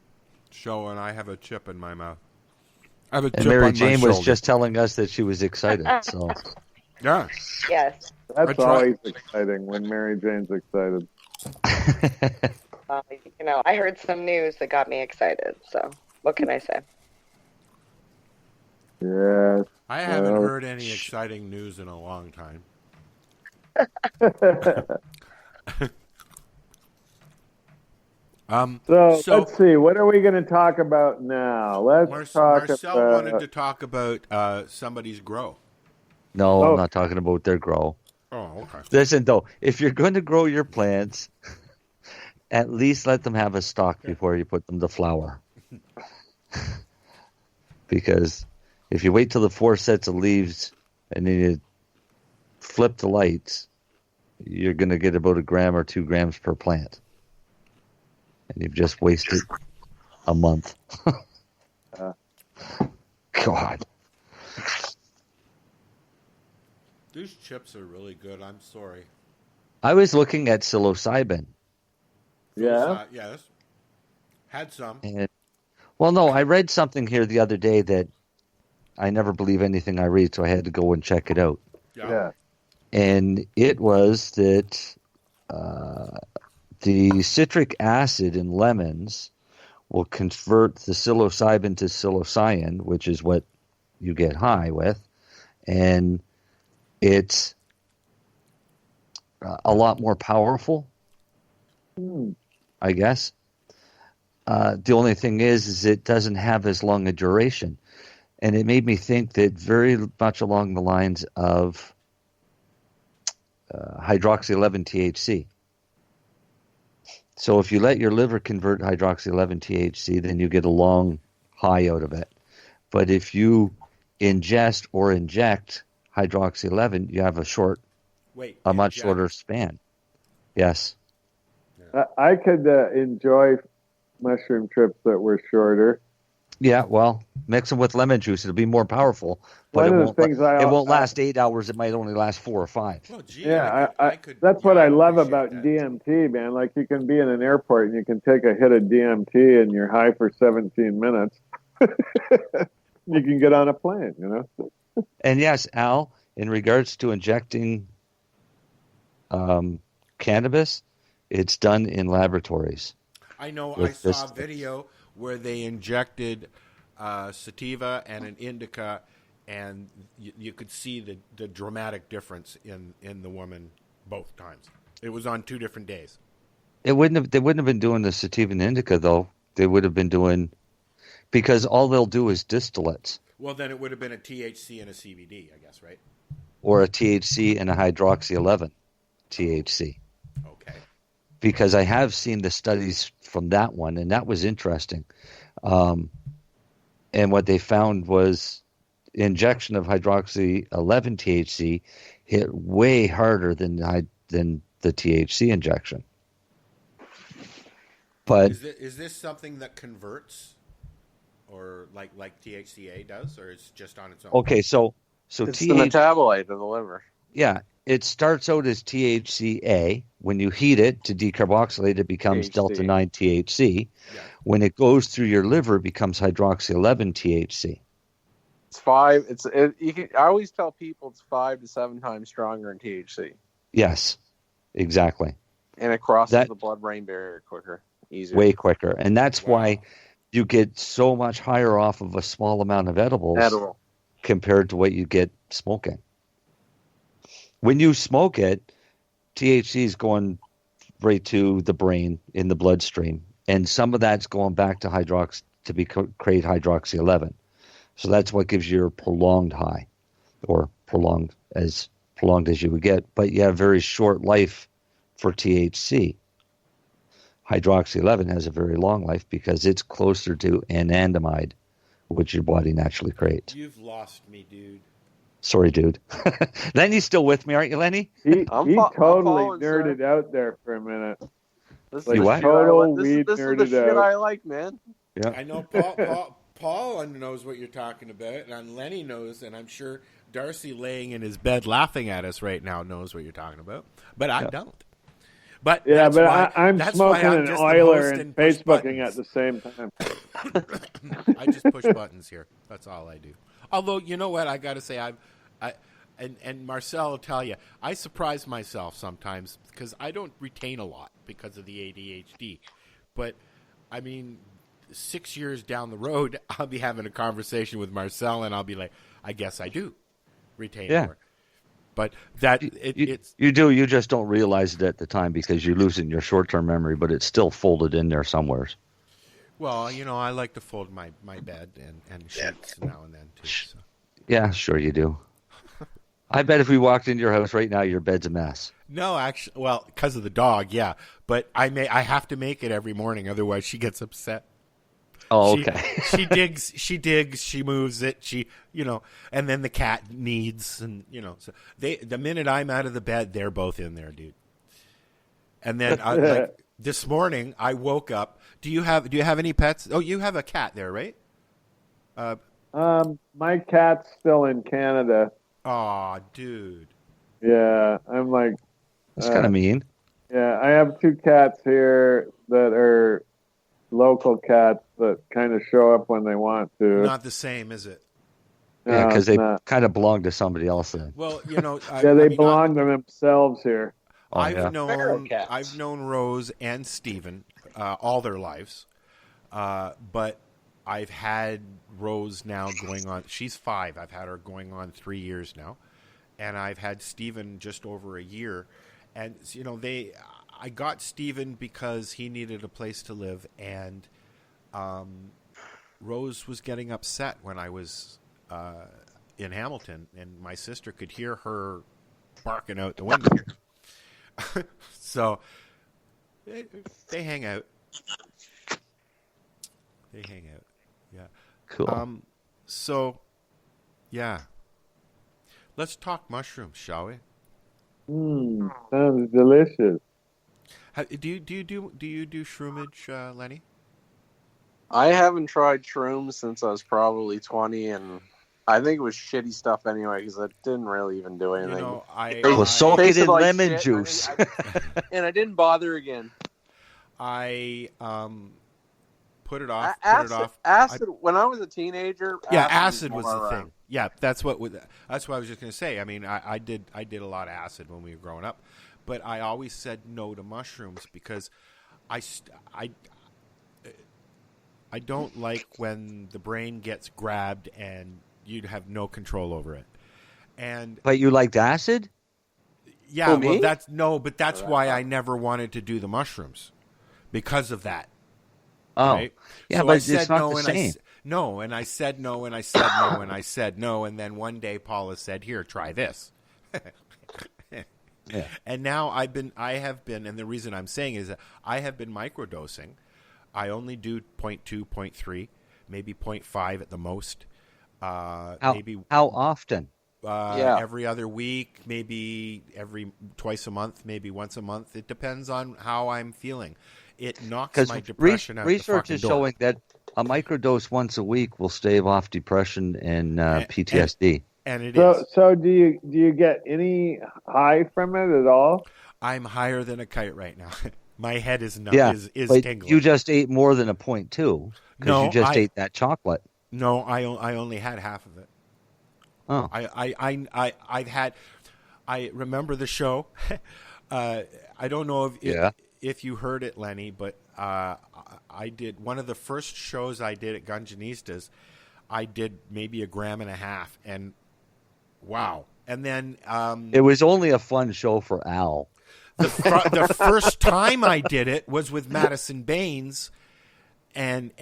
Show, and I have a chip in my mouth. I have a chip Mary on Jane my was shoulder. just telling us that she was excited. So yeah. Yes. That's always exciting when Mary Jane's excited. I heard some news that got me excited. So what can I say? Yes. I haven't heard any exciting news in a long time. So let's see. What are we going to talk about now? Marcel wanted to talk about somebody's grow. No, I'm not talking about their grow. Oh, okay. Listen, though, if you're going to grow your plants, at least let them have a stalk before you put them to flower. Because if you wait till the 4 sets of leaves and then you flip the lights, you're going to get about 1 gram or 2 grams per plant. And you've just wasted a month. God. These chips are really good. I'm sorry. I was looking at psilocybin. Yeah? Yes. Had some. Well, no, I read something here the other day that I never believe anything I read, so I had to go and check it out. Yeah. And it was that the citric acid in lemons will convert the psilocybin to psilocyan, which is what you get high with, and it's a lot more powerful, I guess. The only thing is it doesn't have as long a duration. And it made me think that very much along the lines of hydroxy-11 THC. So if you let your liver convert hydroxy-11 THC, then you get a long high out of it. But if you ingest or inject hydroxy-11, you have a much shorter span. Yes. I could enjoy mushroom trips that were shorter. Yeah, well, mix them with lemon juice. It'll be more powerful, but it won't last 8 hours. It might only last 4 or 5. Well, gee, that's what I love about DMT, man. Like, you can be in an airport and you can take a hit of DMT and you're high for 17 minutes. You can get on a plane, you know? And yes, Al, in regards to injecting cannabis, it's done in laboratories. I know. I saw a video where they injected sativa and an indica, and you could see the dramatic difference in the woman both times. It was on 2 different days. They wouldn't have been doing the sativa and indica, though. They would have been doing, because all they'll do is distillates. Well, then it would have been a THC and a CBD, I guess, right? Or a THC and a hydroxy-11 THC. Okay. Because I have seen the studies from that one, and that was interesting. And what they found was injection of hydroxy-11 THC hit way harder than the THC injection. But is this something that converts, or like THCA does, or it's just on its own? Okay, so it's the metabolite of the liver. Yeah, it starts out as THCA. When you heat it to decarboxylate, it becomes delta 9 THC. Yeah. When it goes through your liver, it becomes hydroxy-11 THC. It's 5. I always tell people it's 5 to 7 times stronger than THC. Yes, exactly. And it crosses the blood-brain barrier quicker, easier. Way quicker, and that's why you get so much higher off of a small amount of edible compared to what you get smoking. When you smoke it, THC is going right to the brain in the bloodstream, and some of that's going back to create hydroxy-11. So that's what gives you a prolonged high, or prolonged as you would get. But you have very short life for THC. Hydroxy-11 has a very long life because it's closer to anandamide, which your body naturally creates. You've lost me, dude. Sorry, dude. Lenny's still with me, aren't you, Lenny? He totally nerded out there for a minute. This like is what? Total weed this nerded is the shit out. I like, man. Yeah. I know Paul knows what you're talking about, and Lenny knows, and I'm sure Darcy laying in his bed laughing at us right now knows what you're talking about, but I don't. But yeah, that's but why, I'm that's smoking why I'm an just the oiler host and push Facebooking buttons. at the same time. I just push buttons here. That's all I do. Although, you know what, I got to say, and Marcel will tell you, I surprise myself sometimes because I don't retain a lot because of the ADHD. But, I mean, 6 years down the road, I'll be having a conversation with Marcel, and I'll be like, I guess I do retain more. But it's... You do. You just don't realize it at the time because you're losing your short-term memory, but it's still folded in there somewhere. Well, you know, I like to fold my bed and sheets now and then, too. So. Yeah, sure you do. I bet if we walked into your house right now, your bed's a mess. No, actually, well, because of the dog, yeah. But I have to make it every morning, otherwise she gets upset. Oh, okay. She digs, she moves it, and then the cat needs, and so the minute I'm out of the bed, they're both in there, dude. And then like this morning, I woke up. Do you have any pets? Oh, you have a cat there, right? My cat's still in Canada. Aw, dude. Yeah, I'm like. That's kind of mean. Yeah, I have 2 cats here that are local cats that kind of show up when they want to. Not the same, is it? Yeah, because they kind of belong to somebody else then. Well, they belong to themselves here. I've known Rose and Steven all their lives, but I've had Rose now going on. She's 5. I've had her going on 3 years now, and I've had Steven just over a year. And I got Steven because he needed a place to live, and Rose was getting upset when I was in Hamilton, and my sister could hear her barking out the window. So they hang out. Yeah. Cool. So, yeah. Let's talk mushrooms, shall we? Sounds delicious. Do you do shroomage, Lenny? I haven't tried shrooms since I was probably 20, and I think it was shitty stuff anyway because I didn't really even do anything. Soak it in lemon juice. And I didn't bother again. I put it off. Acid. When I was a teenager, acid was the thing. Yeah, that's what I was just going to say. I mean, I did a lot of acid when we were growing up, but I always said no to mushrooms because I don't like when the brain gets grabbed and you have no control over it. But you liked acid? Yeah, well, that's why I never wanted to do the mushrooms because of that. Oh, right? yeah, so but I said it's not no, the and same. and I said no, and I said no, and I said no, and then one day Paula said, "Here, try this." Yeah. And now I have been, and the reason I'm saying is that I have been microdosing. I only do 0.2, 0.3, maybe 0.5 at the most. How often? Every other week, maybe twice a month, maybe once a month. It depends on how I'm feeling. It knocks my depression out the fucking door. Research is showing that a microdose once a week will stave off depression and PTSD. And it is. So do you get any high from it at all? I'm higher than a kite right now. My head is but tingling. You just ate more than a 0.2 because you just ate that chocolate. No, I only had half of it. Oh, I've had. I remember the show. I don't know if you heard it, Lenny, but I did one of the first shows I did at Gunjanistas. I did maybe 1.5 grams, and wow! And then it was only a fun show for Al. The first time I did it was with Madison Baines, and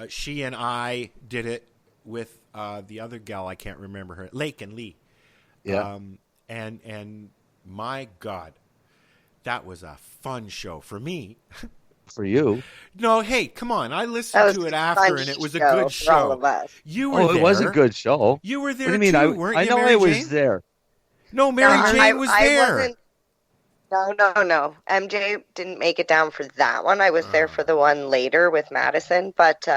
she and I did it with the other gal, I can't remember her, Lake and Lee. Yeah. And my God, that was a fun show for me. For you? No, hey, come on. I listened to it after, and it was a good show. All of us. You were there. It was a good show. You were there, what do you mean? weren't I you, know Mary I was Jane? there. No, Mary Jane was there. No. MJ didn't make it down for that one. I was there for the one later with Madison, but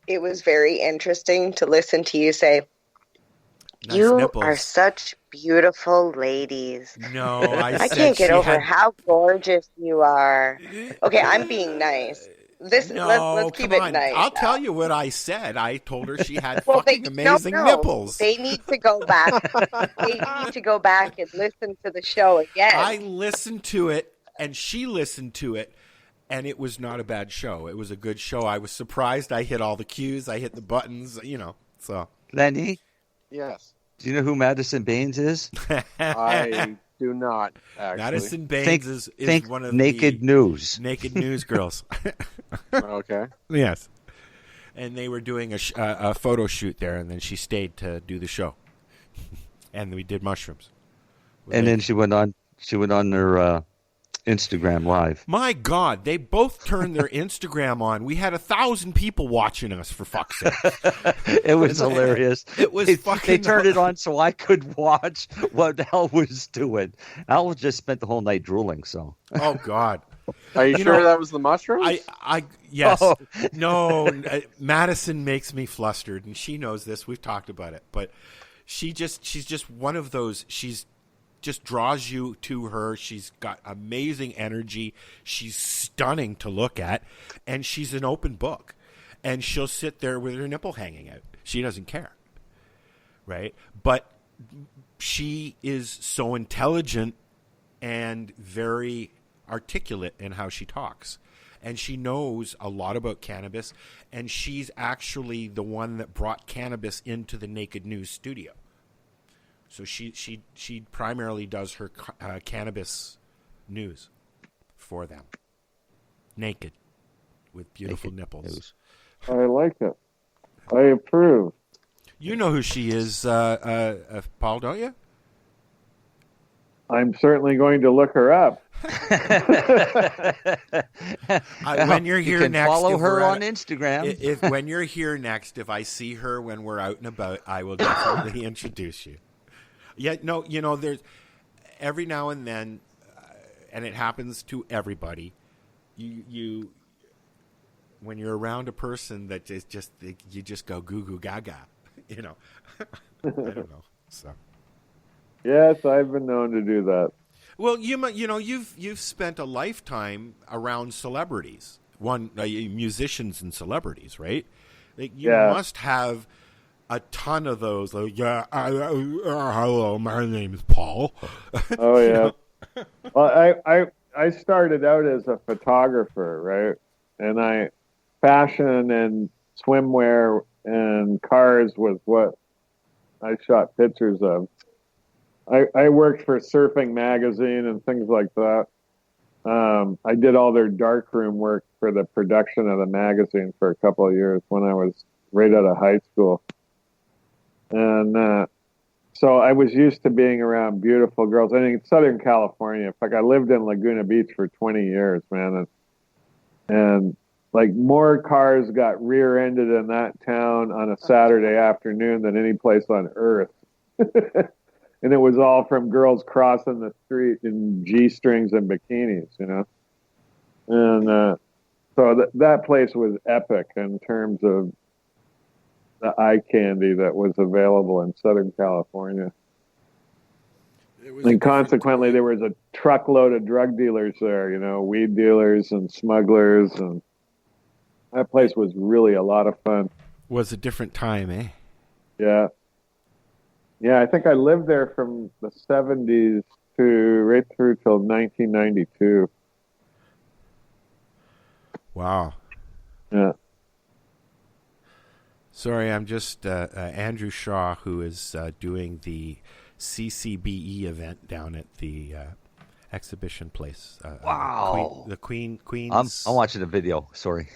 it was very interesting to listen to you say, nice "You nipples. are such beautiful ladies. No, I can't get over how gorgeous you are. Okay, I'm being nice. Let's keep it nice. I'll tell you what I said. I told her she had amazing no. nipples. They need to go back. They need to go back and listen to the show again. I listened to it, and she listened to it, and it was not a bad show. It was a good show. I was surprised. I hit all the cues. I hit the buttons. So Lenny. Yes. Do you know who Madison Baines is? I do not, actually. Madison Baines is one of Naked News. Naked News girls. Okay. Yes. And they were doing a photo shoot there, and then she stayed to do the show. And we did mushrooms. And then she went on her Instagram Live. My God, they both turned their Instagram on. We had 1,000 people watching us, for fuck's sake. It was hilarious. It was They turned it on so I could watch what Al was doing. Al just spent the whole night drooling. So. Oh God. Are you sure that was the mushrooms? Yes. Oh. No, Madison makes me flustered, and she knows this. We've talked about it, but she's just one of those. She's just draws you to her. She's got amazing energy. She's stunning to look at, and she's an open book. And she'll sit there with her nipple hanging out. She doesn't care, right? But she is so intelligent and very articulate in how she talks. And she knows a lot about cannabis, and she's actually the one that brought cannabis into the Naked News studio. So she primarily does her cannabis news for them. Naked, with beautiful nipples. News. I like it. I approve. You know who she is, Paul, don't you? I'm certainly going to look her up. When you're here you can next, follow her on Instagram. When you're here next, if I see her when we're out and about, I will definitely introduce you. Yeah, no, there's every now and then, and it happens to everybody. You when you're around a person that is just you just go goo goo gaga, I don't know. So yes, I've been known to do that. Well, you've spent a lifetime around celebrities, musicians and celebrities, right? You must have a ton of those. Like, hello, my name is Paul. Oh yeah. Well, I started out as a photographer, right? And fashion and swimwear and cars was what I shot pictures of. I worked for Surfing Magazine and things like that. I did all their darkroom work for the production of the magazine for a couple of years when I was right out of high school. And so I was used to being around beautiful girls. I think Southern California. In fact, I lived in Laguna Beach for 20 years, man. And like more cars got rear-ended in that town on a Saturday afternoon than any place on earth. And it was all from girls crossing the street in G-strings and bikinis, And so that place was epic in terms of the eye candy that was available in Southern California. And consequently, there was a truckload of drug dealers there, weed dealers and smugglers. And that place was really a lot of fun. Was a different time, eh? Yeah. Yeah, I think I lived there from the 70s to right through till 1992. Wow. Yeah. Sorry, I'm just Andrew Shaw, who is doing the CCBE event down at the exhibition place. Wow. The Queen's. I'm watching a video. Sorry.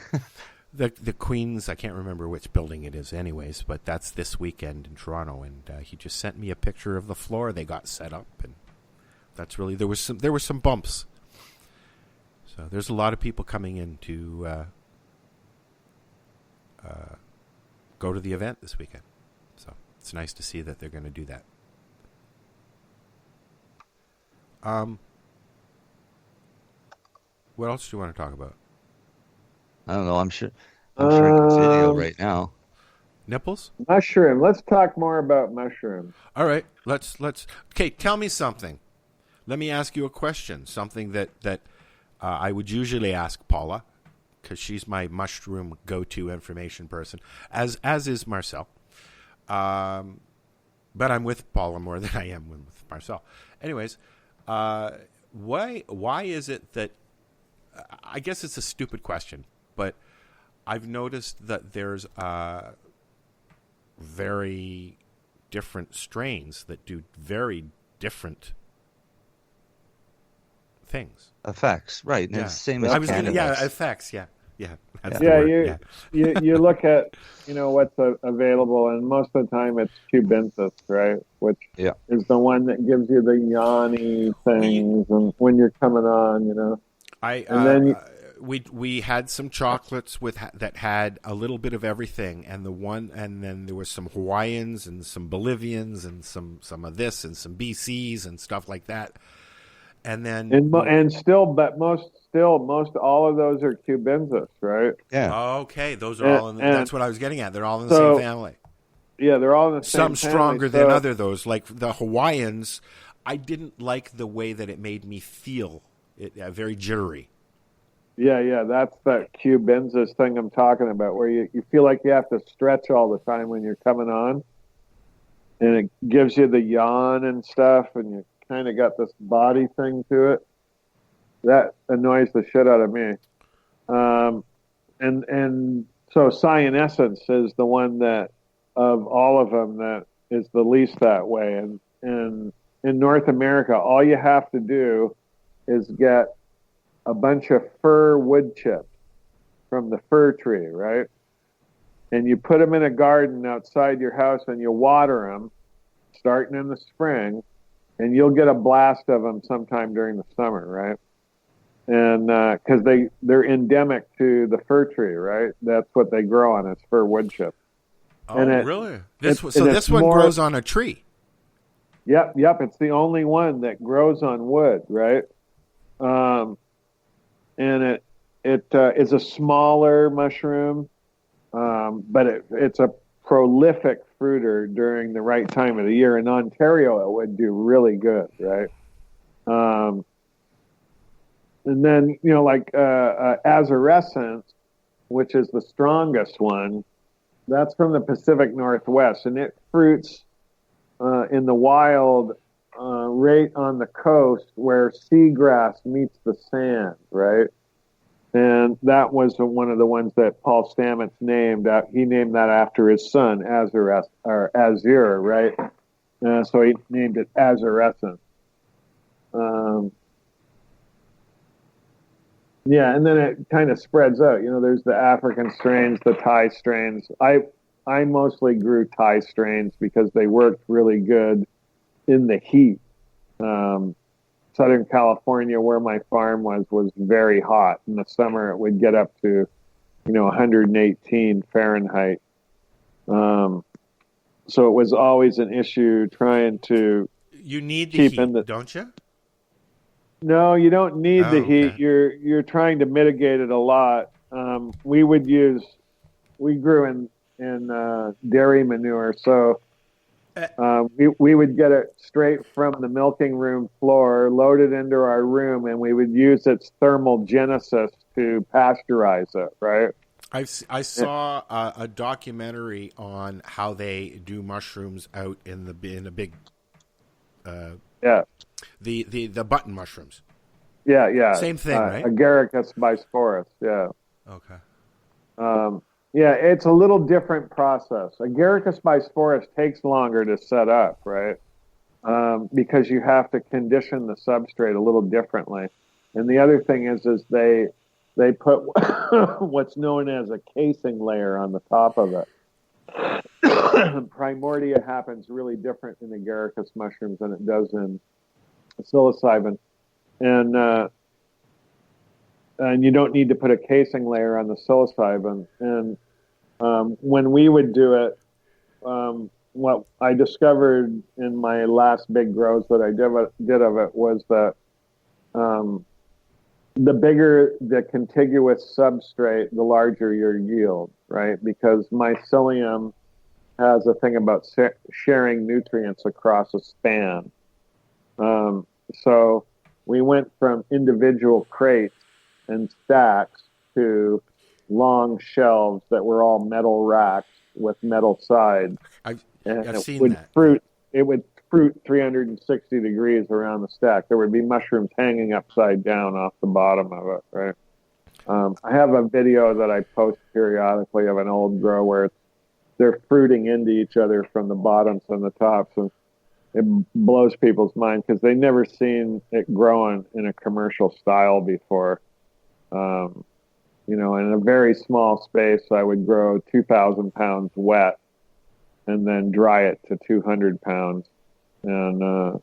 The Queen's, I can't remember which building it is anyways, but that's this weekend in Toronto, and he just sent me a picture of the floor they got set up, and that's really, there were some bumps. So there's a lot of people coming in to go to the event this weekend. So it's nice to see that they're going to do that. What else do you want to talk about? I don't know. I'm sure it's video right now. Nipples? Mushroom. Let's talk more about mushrooms. All right. Let's. Okay, tell me something. Let me ask you a question. Something that I would usually ask Paula, because she's my mushroom go-to information person, as is Marcel. But I'm with Paula more than I am with Marcel. Anyways, why is it that? I guess it's a stupid question, but I've noticed that there's very different strains that do very different things. Effects, right? And Yeah. it's the same as cannabis. Effects. Yeah. That's Yeah, the word. you look at what's available, and most of the time it's cubensis, right? Which is the one that gives you the yawny things, and when you're coming on, we had some chocolates that had a little bit of everything, and then there was some Hawaiians and some Bolivians and some of this and some BCs and stuff like that, and then most all of those are cubensis, right? Yeah. Okay, those are all in. That's what I was getting at. They're all in the same family. Yeah, they're all in the same family. Some stronger than other those, like the Hawaiians. I didn't like the way that it made me feel. Very jittery. Yeah, that's that cubensis thing I'm talking about, where you feel like you have to stretch all the time when you're coming on, and it gives you the yawn and stuff, and you kind of got this body thing to it. That annoys the shit out of me. And so Cyanescence is the one that, of all of them, that is the least that way. And in North America, all you have to do is get a bunch of fir wood chips from the fir tree, right? And you put them in a garden outside your house, and you water them starting in the spring, and you'll get a blast of them sometime during the summer, right? And because they're endemic to the fir tree, right? That's what they grow on. It's fir wood chips. Oh, really? This one grows on a tree. Yep. It's the only one that grows on wood, right? And it is a smaller mushroom, but it's a prolific fruiter during the right time of the year. In Ontario, it would do really good, right? And then, like azarescence, which is the strongest one, that's from the Pacific Northwest, and it fruits in the wild right on the coast where seagrass meets the sand, right? And that was one of the ones that Paul Stamets named. He named that after his son, Azure, right? So he named it azarescence. Yeah, and then it kind of spreads out. There's the African strains, the Thai strains. I mostly grew Thai strains because they worked really good in the heat. Southern California, where my farm was very hot. In the summer, it would get up to, 118 Fahrenheit. So it was always an issue trying to. You need the heat, don't you? No, you don't need the heat. Okay. You're trying to mitigate it a lot. We grew in dairy manure, so we would get it straight from the milking room floor, load it into our room, and we would use its thermal genesis to pasteurize it, right? I saw a documentary on how they do mushrooms out in a big the button mushrooms. Yeah. Same thing, right? Agaricus bisporus, yeah. Okay. Yeah, it's a little different process. Agaricus bisporus takes longer to set up, right? Because you have to condition the substrate a little differently. And the other thing is they put what's known as a casing layer on the top of it. Primordia happens really different in agaricus mushrooms than it does in psilocybin, and you don't need to put a casing layer on the psilocybin. And when we would do it, what I discovered in my last big grows that I did of it was that the bigger the contiguous substrate, the larger your yield, right? Because mycelium has a thing about sharing nutrients across a span. So we went from individual crates and stacks to long shelves that were all metal racks with metal sides. I've it seen would that. It would fruit 360 degrees around the stack. There would be mushrooms hanging upside down off the bottom of it, right? I have a video that I post periodically of an old grow where they're fruiting into each other from the bottoms and the tops, and it blows people's mind because they've never seen it growing in a commercial style before. In a very small space, I would grow 2,000 pounds wet and then dry it to 200 pounds. And the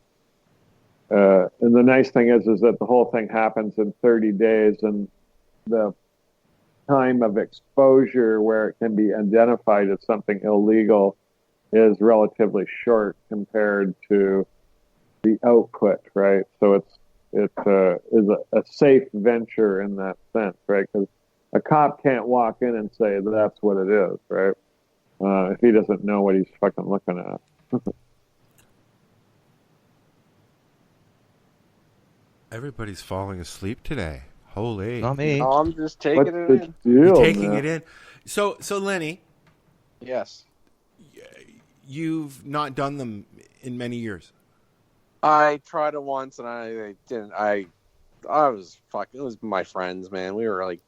nice thing is that the whole thing happens in 30 days, and the time of exposure where it can be identified as something illegal is relatively short compared to the output, right? So it is a safe venture in that sense, right? Because a cop can't walk in and say that's what it is, right? If he doesn't know what he's fucking looking at. Everybody's falling asleep today. Holy. Not me. No, I'm just taking it in. You're taking it in. So Lenny. Yes. You've not done them in many years. I tried it once and I didn't. I was fucking. It was my friends, man. We were like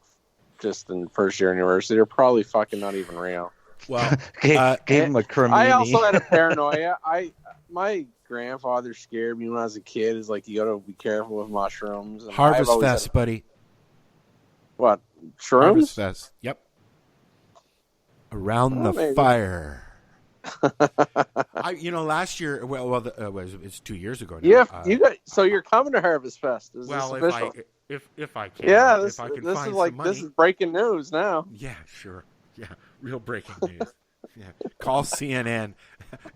just in first year university. They're probably fucking not even real. Well, gave him a cremini. I also had a paranoia. My grandfather scared me when I was a kid. Is like, you gotta be careful with mushrooms. And Harvest Fest, buddy. What? Shrooms? Harvest Fest. Yep. Around the maybe. Fire. Last year. It's 2 years ago now. Yeah, so you're coming to Harvest Fest. Is this official? if I can. Yeah, if I can this find is like some money. this is breaking news now. Yeah, sure. Yeah, real breaking news. Yeah, call CNN.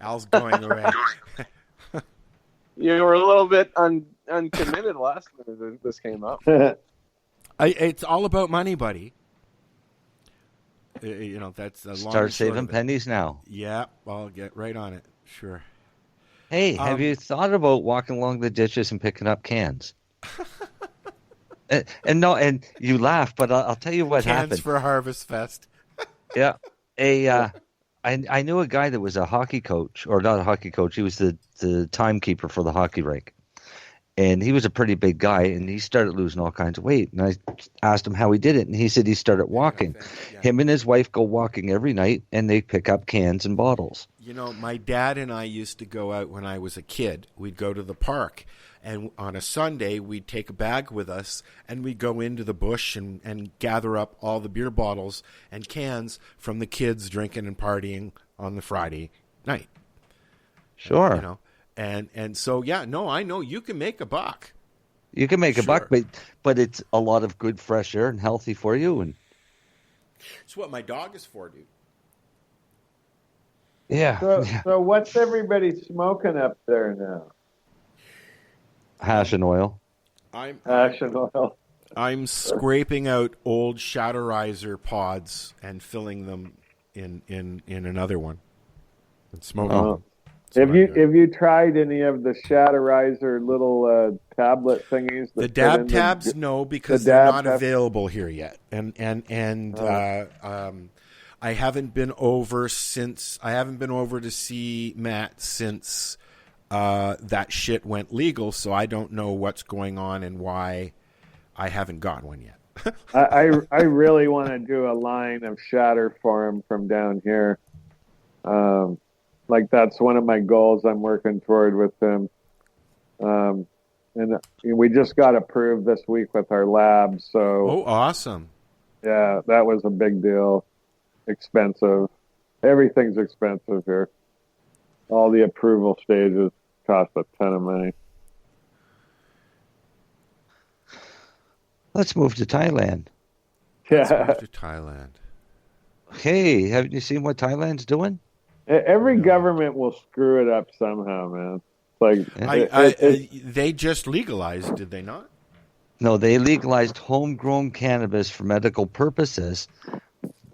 Al's going away. You were a little bit uncommitted last time this came up. It's all about money, buddy. That's a long Start saving pennies now. Yeah, I'll get right on it. Sure. Hey, have you thought about walking along the ditches and picking up cans? and you laugh, but I'll tell you what happened. Cans for Harvest Fest. Yeah, I knew a guy that was a hockey coach, or not a hockey coach. He was the timekeeper for the hockey rink. And he was a pretty big guy, and he started losing all kinds of weight. And I asked him how he did it, and he said he started walking. Yeah. Him and his wife go walking every night, and they pick up cans and bottles. My dad and I used to go out when I was a kid. We'd go to the park, and on a Sunday, we'd take a bag with us, and we'd go into the bush and gather up all the beer bottles and cans from the kids drinking and partying on the Friday night. Sure. And so, yeah, no, I know you can make a buck. You can make a buck, but it's a lot of good fresh air and healthy for you. And it's what my dog is for, dude. Yeah. So what's everybody smoking up there now? Hash and oil. Hash and oil. I'm scraping out old Shatterizer pods and filling them in another one and smoking them. Have you tried any of the Shatterizer little tablet thingies? The dab tabs, no, because they're not available here yet. And I haven't been over to see Matt since that shit went legal, so I don't know what's going on and why I haven't got one yet. I really want to do a line of shatter for him from down here. Like that's one of my goals I'm working toward with him. And we just got approved this week with our lab. So oh, awesome. Yeah, that was a big deal. Expensive. Everything's expensive here. All the approval stages cost a ton of money. Let's move to Thailand. Yeah. Let's move to Thailand. Hey, haven't you seen what Thailand's doing? Every government will screw it up somehow, man. Like they just legalized, did they not? No, they legalized homegrown cannabis for medical purposes,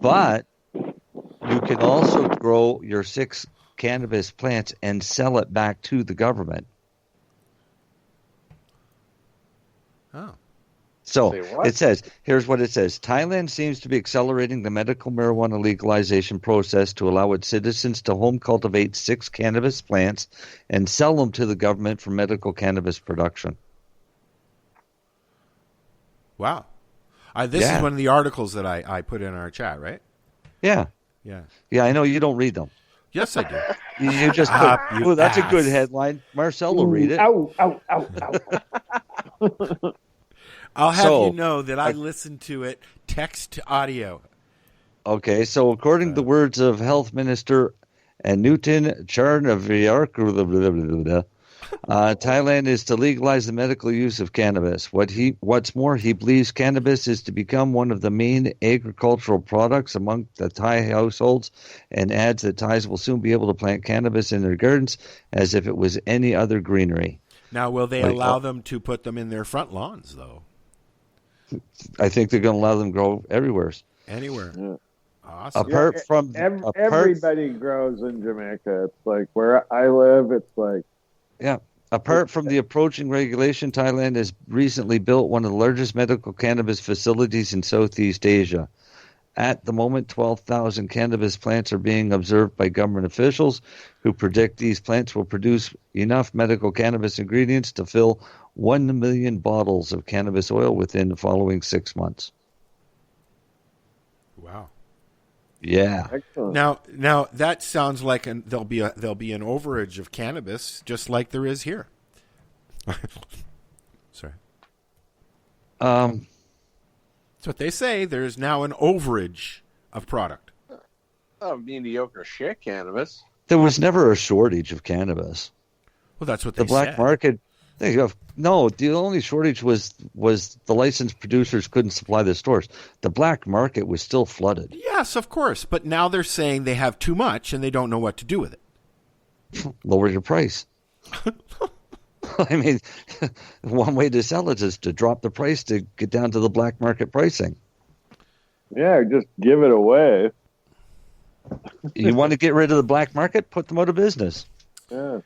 but you can also grow your 6 cannabis plants and sell it back to the government. Oh. So it says, here's what it says. Thailand seems to be accelerating the medical marijuana legalization process to allow its citizens to home cultivate 6 cannabis plants and sell them to the government for medical cannabis production. Wow. This is one of the articles that I put in our chat, right? Yeah. Yeah. Yeah, I know you don't read them. Yes, I do. You just put, that's a good headline. Marcel will read it. Ow, ow, ow, ow. I'll have you know that I listened to it text to audio. Okay, so according to the words of Health Minister Anutin Charnaviar, Thailand is to legalize the medical use of cannabis. What's more, he believes cannabis is to become one of the main agricultural products among the Thai households, and adds that Thais will soon be able to plant cannabis in their gardens as if it was any other greenery. Now, will they allow them to put them in their front lawns, though? I think they're going to allow them to grow everywhere. Anywhere. Yeah. Awesome. Everybody grows in Jamaica. It's like where I live, it's like... Yeah. Apart from the approaching regulation, Thailand has recently built one of the largest medical cannabis facilities in Southeast Asia. At the moment, 12,000 cannabis plants are being observed by government officials who predict these plants will produce enough medical cannabis ingredients to fill 1 million bottles of cannabis oil within the following 6 months. Wow. Yeah. Excellent. Now that sounds like there'll be an overage of cannabis, just like there is here. Sorry. That's what they say. There's now an overage of product. Oh, mediocre shit cannabis. There was never a shortage of cannabis. Well, that's what they said. The black said. Market. No, the only shortage was the licensed producers couldn't supply the stores. The black market was still flooded. Yes, of course. But now they're saying they have too much and they don't know what to do with it. Lower your price. I mean, one way to sell it is to drop the price to get down to the black market pricing. Yeah, just give it away. You want to get rid of the black market? Put them out of business. Yeah.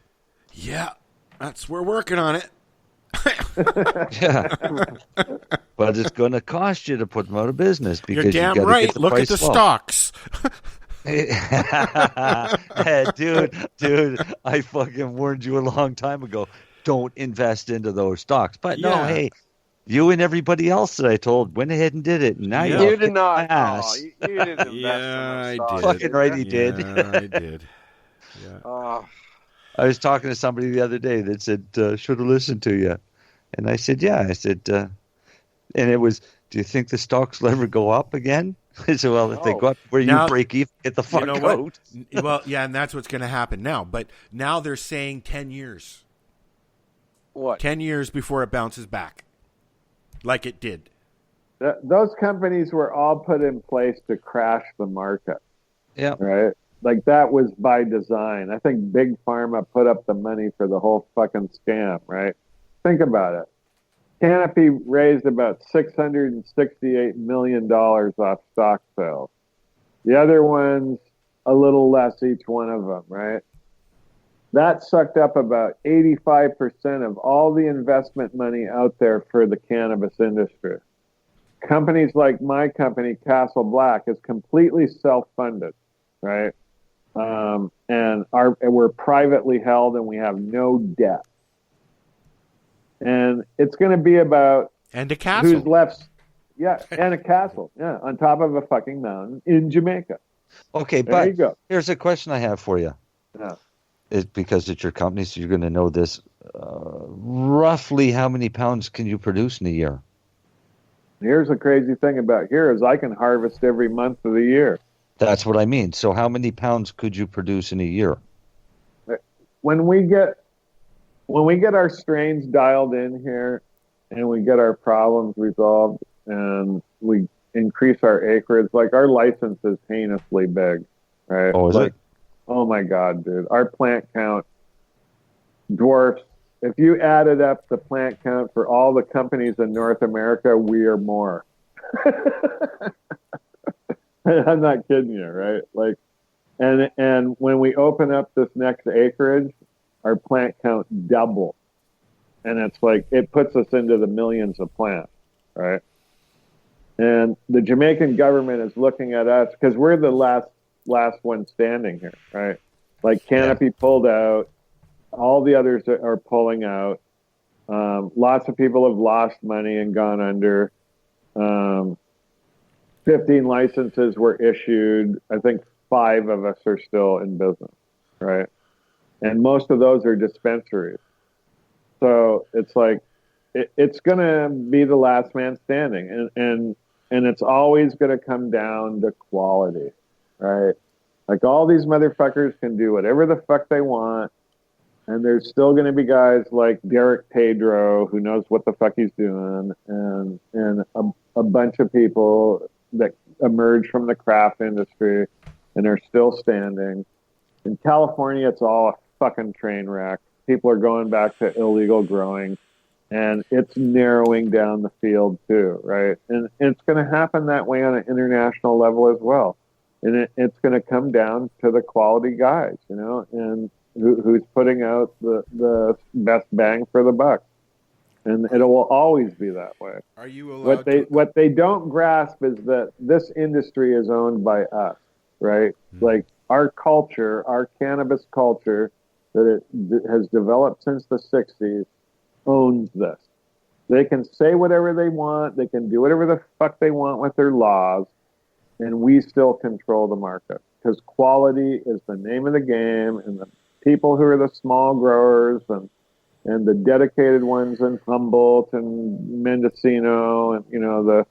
Yeah, we're working on it. Yeah, but it's going to cost you to put them out of business because you're damn you right. Get the Look price at the low. stocks. Hey, dude, I fucking warned you a long time ago. Don't invest into those stocks. But no, hey, you and everybody else that I told went ahead and did it. Now you did not. Ass. You didn't invest in those stocks. Fucking right, he did. Yeah, I did. Yeah. I was talking to somebody the other day that said, should have listened to you. And I said, yeah. I said, and it was, do you think the stocks will ever go up again? I said, well, if they go up where you break even, get the fuck out. What? Well, yeah, and that's what's going to happen now. But now they're saying 10 years. What? 10 years before it bounces back, like it did. Those companies were all put in place to crash the market. Yeah. Right? Like that was by design. I think Big Pharma put up the money for the whole fucking scam, right? Think about it. Canopy raised about $668 million off stock sales. The other ones, a little less each one of them, right? That sucked up about 85% of all the investment money out there for the cannabis industry. Companies like my company, Castle Black, is completely self-funded, right? And we're privately held and we have no debt. And it's going to be about and a castle. Who's left? Yeah, and a castle. Yeah, on top of a fucking mountain in Jamaica. Okay, there but you go. Here's a question I have for you. Yeah. Because it's your company, so you're going to know this. Roughly how many pounds can you produce in a year? Here's the crazy thing about here is I can harvest every month of the year. That's what I mean. So how many pounds could you produce in a year? When we get our strains dialed in here and we get our problems resolved and we increase our acreage, like our license is heinously big, right? Oh, is it? Oh my God, dude. Our plant count dwarfs. If you added up the plant count for all the companies in North America, we are more. I'm not kidding you, right? Like And when we open up this next acreage, our plant count doubles. And it's like, it puts us into the millions of plants, right? And the Jamaican government is looking at us because we're the last one standing here, right? Like Canopy pulled out, all the others are pulling out. Lots of people have lost money and gone under. 15 licenses were issued. I think 5 of us are still in business, right? And most of those are dispensaries. So it's like, it's going to be the last man standing. And it's always going to come down to quality, right? Like, all these motherfuckers can do whatever the fuck they want. And there's still going to be guys like Derek Pedro, who knows what the fuck he's doing, and a bunch of people that emerged from the craft industry and are still standing. In California, it's all a fucking train wreck. People are going back to illegal growing, and it's narrowing down the field too, right? And it's going to happen that way on an international level as well. And it's going to come down to the quality guys, you know, and who's putting out the best bang for the buck. And it will always be that way. Are you allowed what they don't grasp is that this industry is owned by us, right? Like, our culture, our cannabis culture that it has developed since the 60s owns this. They can say whatever they want. They can do whatever the fuck they want with their laws. And we still control the market, because quality is the name of the game, and the people who are the small growers and the dedicated ones in Humboldt and Mendocino and, you know,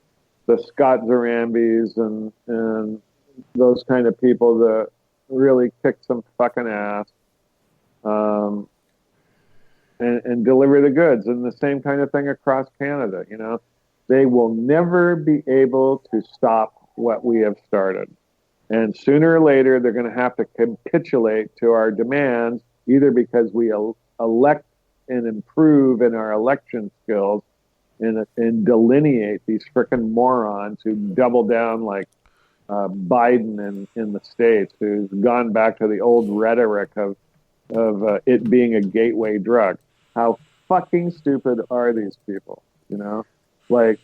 the Scott Zarambis and those kind of people that really kick some fucking ass and deliver the goods. And the same kind of thing across Canada, you know. They will never be able to stop what we have started. And sooner or later, they're going to have to capitulate to our demands, either because we elect and improve in our election skills and delineate these frickin' morons who double down like Biden in the States, who's gone back to the old rhetoric of it being a gateway drug. How fucking stupid are these people, you know? Like,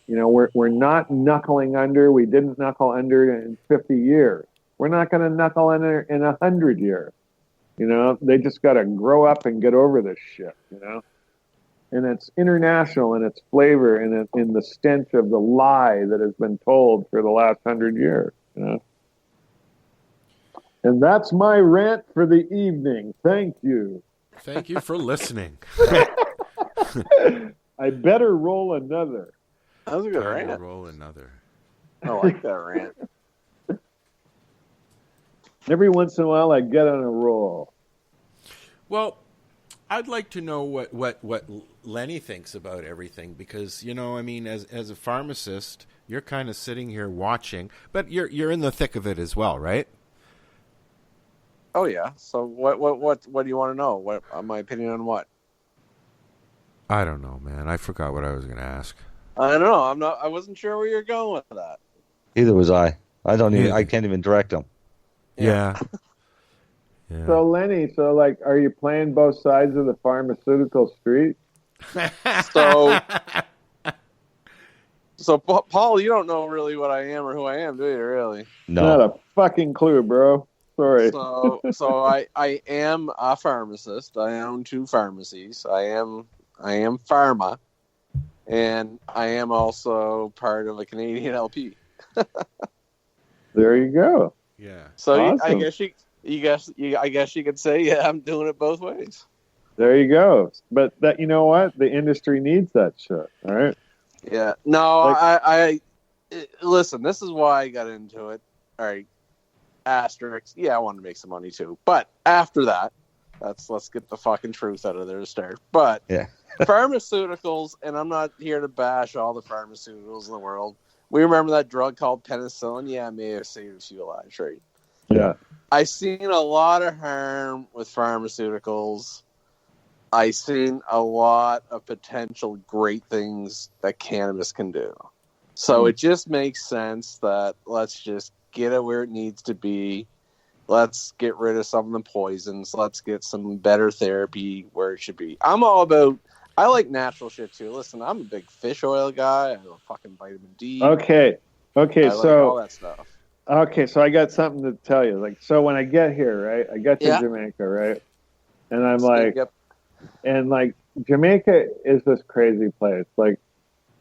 you know, we're not knuckling under. We didn't knuckle under in 50 years. We're not going to knuckle under in 100 years. You know, they just got to grow up and get over this shit, you know? And it's international in its flavor and in the stench of the lie that has been told for the last 100 years, you know? And that's my rant for the evening. Thank you. Thank you for listening. I better roll another. That was a good rant. Roll another. I like that rant. Every once in a while, I get on a roll. Well, I'd like to know what Lenny thinks about everything, because, you know, I mean, as a pharmacist, you're kind of sitting here watching, but you're in the thick of it as well, right? Oh yeah. So what do you want to know? What my opinion on what? I don't know, man. I forgot what I was going to ask. I don't know. I wasn't sure where you're going with that. Either was I. I can't even direct them. Yeah. Yeah. So Lenny, like, are you playing both sides of the pharmaceutical street? So Paul, you don't know really what I am or who I am, do you? Really? No. Not a fucking clue, bro. Sorry. So I am a pharmacist. I own 2 pharmacies. I am pharma. And I am also part of a Canadian LP. There you go. Yeah. So awesome. I guess you could say, yeah, I'm doing it both ways. There you go. But that, you know what? The industry needs that shit. All right. Yeah. No, like, I listen. This is why I got into it. All right. Asterisk. Yeah, I wanted to make some money too. But after that, let's get the fucking truth out of there to start. But yeah. Pharmaceuticals, and I'm not here to bash all the pharmaceuticals in the world. We remember that drug called penicillin. Yeah, it may have saved a few lives, right? Yeah. I've seen a lot of harm with pharmaceuticals. I've seen a lot of potential great things that cannabis can do. So it just makes sense that let's just get it where it needs to be Let's get rid of some of the poisons. Let's get some better therapy where it should be. I'm all about. I like natural shit too. Listen, I'm a big fish oil guy. I love fucking vitamin D. Okay. I So like all that stuff. Okay, so I got something to tell you. Like, so when I get here, right, I get to Jamaica, right, and I'm like, and like Jamaica is this crazy place. Like,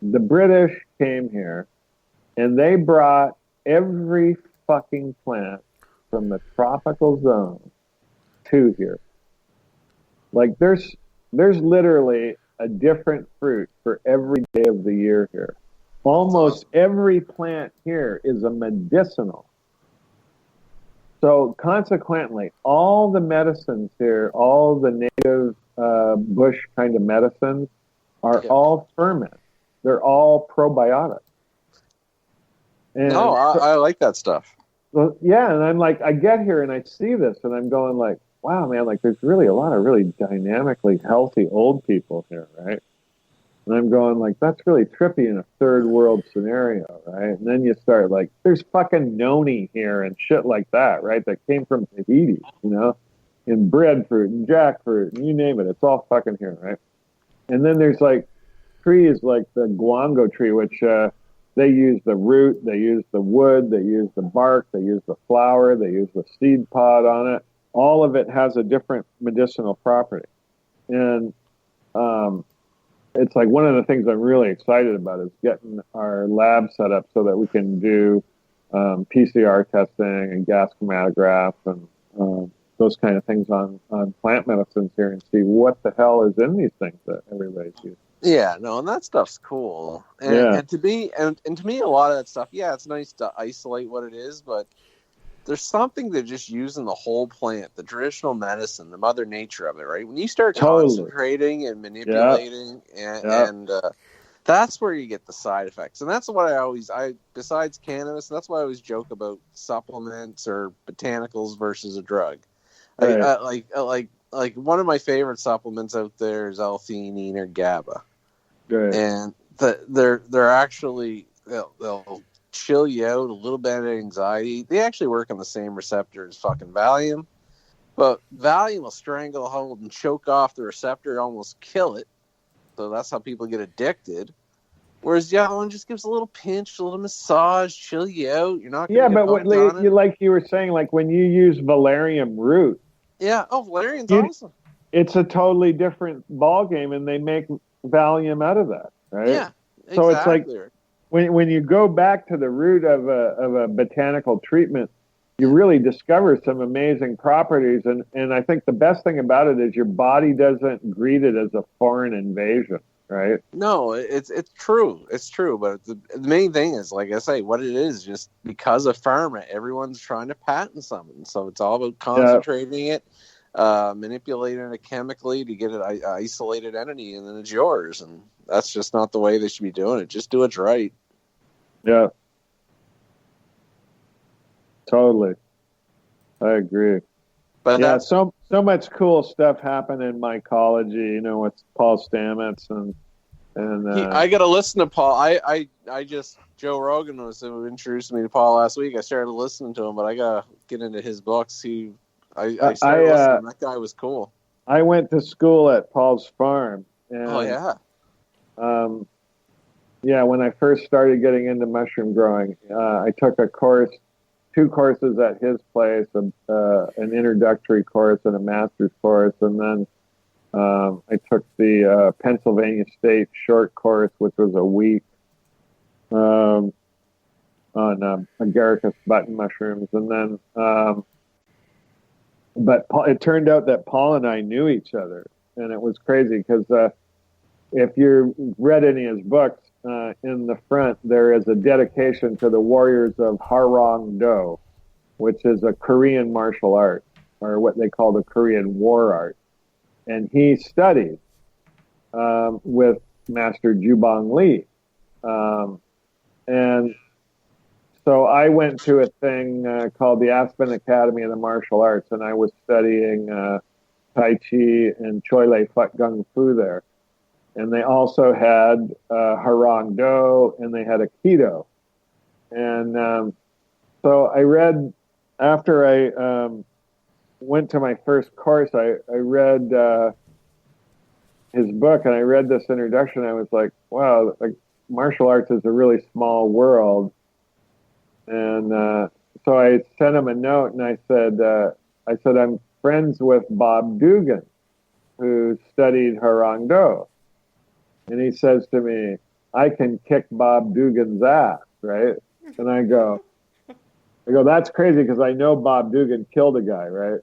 the British came here, and they brought every fucking plant from the tropical zone to here. Like, there's literally a different fruit for every day of the year here. Almost every plant here is a medicinal. So consequently, all the medicines here, all the native bush kind of medicines are all ferment. They're all probiotics. And I like that stuff. Well, yeah, and I'm like, I get here and I see this and I'm going like, wow, man, like there's really a lot of really dynamically healthy old people here, right? And I'm going like, that's really trippy in a third world scenario, right? And then you start like, there's fucking noni here and shit like that, right? That came from Tahiti, you know, and breadfruit and jackfruit and you name it. It's all fucking here, right? And then there's like trees like the guango tree, which they use the root, they use the wood, they use the bark, they use the flower, they use the seed pod on it. All of it has a different medicinal property. And it's like one of the things I'm really excited about is getting our lab set up so that we can do PCR testing and gas chromatograph and those kind of things on plant medicines here and see what the hell is in these things that everybody's using. Yeah, no, and that stuff's cool. And to me, and to me, a lot of that stuff, yeah, it's nice to isolate what it is, but there's something to just using the whole plant, the traditional medicine, the mother nature of it, right? When you start concentrating and manipulating, and that's where you get the side effects. And that's what besides cannabis, that's why I always joke about supplements or botanicals versus a drug. Right. Like one of my favorite supplements out there is L-theanine or GABA. Right. And they're actually, they'll chill you out, a little bit of anxiety. They actually work on the same receptor as fucking Valium, but Valium will strangle, hold, and choke off the receptor, almost kill it. So that's how people get addicted. Whereas the other one just gives a little pinch, a little massage, chill you out. You're not going to get hooked on it. Like you were saying, like when you use valerian root. Yeah, valerian's awesome. It's a totally different ball game, and they make Valium out of that, right? Yeah, exactly. So it's like when you go back to the root of a botanical treatment, you really discover some amazing properties. And I think the best thing about it is your body doesn't greet it as a foreign invasion, right? No, it's true. It's true. But the main thing is, like I say, what it is, just because of pharma, everyone's trying to patent something. So it's all about concentrating it, manipulating it chemically to get it an isolated entity, and then it's yours. And that's just not the way they should be doing it. Just do it right. Yeah. Totally. I agree. But yeah, so much cool stuff happened in mycology, you know, with Paul Stamets and I got to listen to Paul. I just Joe Rogan was who introduced me to Paul last week. I started listening to him, but I got to get into his books. I started listening. That guy was cool. I went to school at Paul's farm. And, yeah, when I first started getting into mushroom growing, I took two courses at his place, an introductory course and a master's course, and then I took the Pennsylvania State short course, which was a week on agaricus button mushrooms, and then but it turned out that Paul and I knew each other, and it was crazy because if you read any of his books, in the front there is a dedication to the warriors of Harong Do, which is a Korean martial art, or what they call the Korean war art. And he studied with Master Jubong Lee. And so I went to a thing called the Aspen Academy of the Martial Arts, and I was studying Tai Chi and Choi Lei Phut Gung Fu there. And they also had Harong Do, and they had Aikido. And so I read after I went to my first course, I read his book, and I read this introduction. I was like, wow, like, martial arts is a really small world. And so I sent him a note, and I said, I'm friends with Bob Dugan, who studied Harang Do. And he says to me, I can kick Bob Dugan's ass, right? And I go, that's crazy, because I know Bob Dugan killed a guy, right?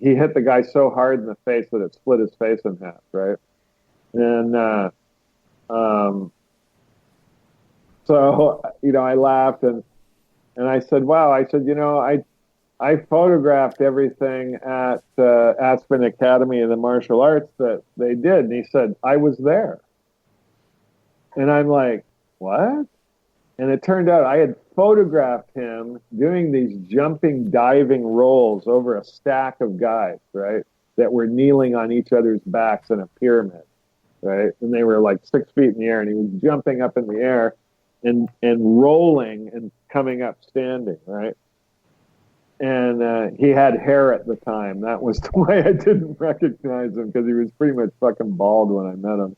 He hit the guy so hard in the face that it split his face in half, right? And so, I laughed, and I said, wow, I said, I photographed everything at Aspen Academy of the Martial Arts that they did. And he said, I was there. And I'm like, what? And it turned out I had photographed him doing these jumping, diving rolls over a stack of guys, right, that were kneeling on each other's backs in a pyramid, right? And they were like 6 feet in the air, and he was jumping up in the air and rolling and coming up standing, right? And he had hair at the time. That was why I didn't recognize him, because he was pretty much fucking bald when I met him.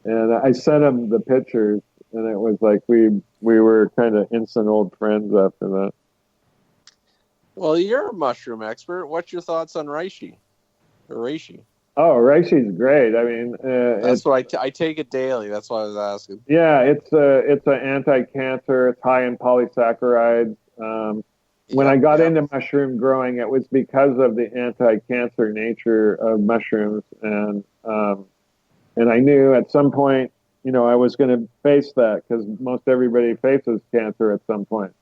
And I sent him the pictures, and it was like we were kind of instant old friends after that. Well, you're a mushroom expert. What's your thoughts on reishi? Or reishi? Oh, reishi's great. I mean, that's what I take it daily. That's why I was asking. Yeah, it's an anti-cancer. It's high in polysaccharides. When I got into mushroom growing, it was because of the anti-cancer nature of mushrooms, and I knew at some point, I was going to face that, because most everybody faces cancer at some point.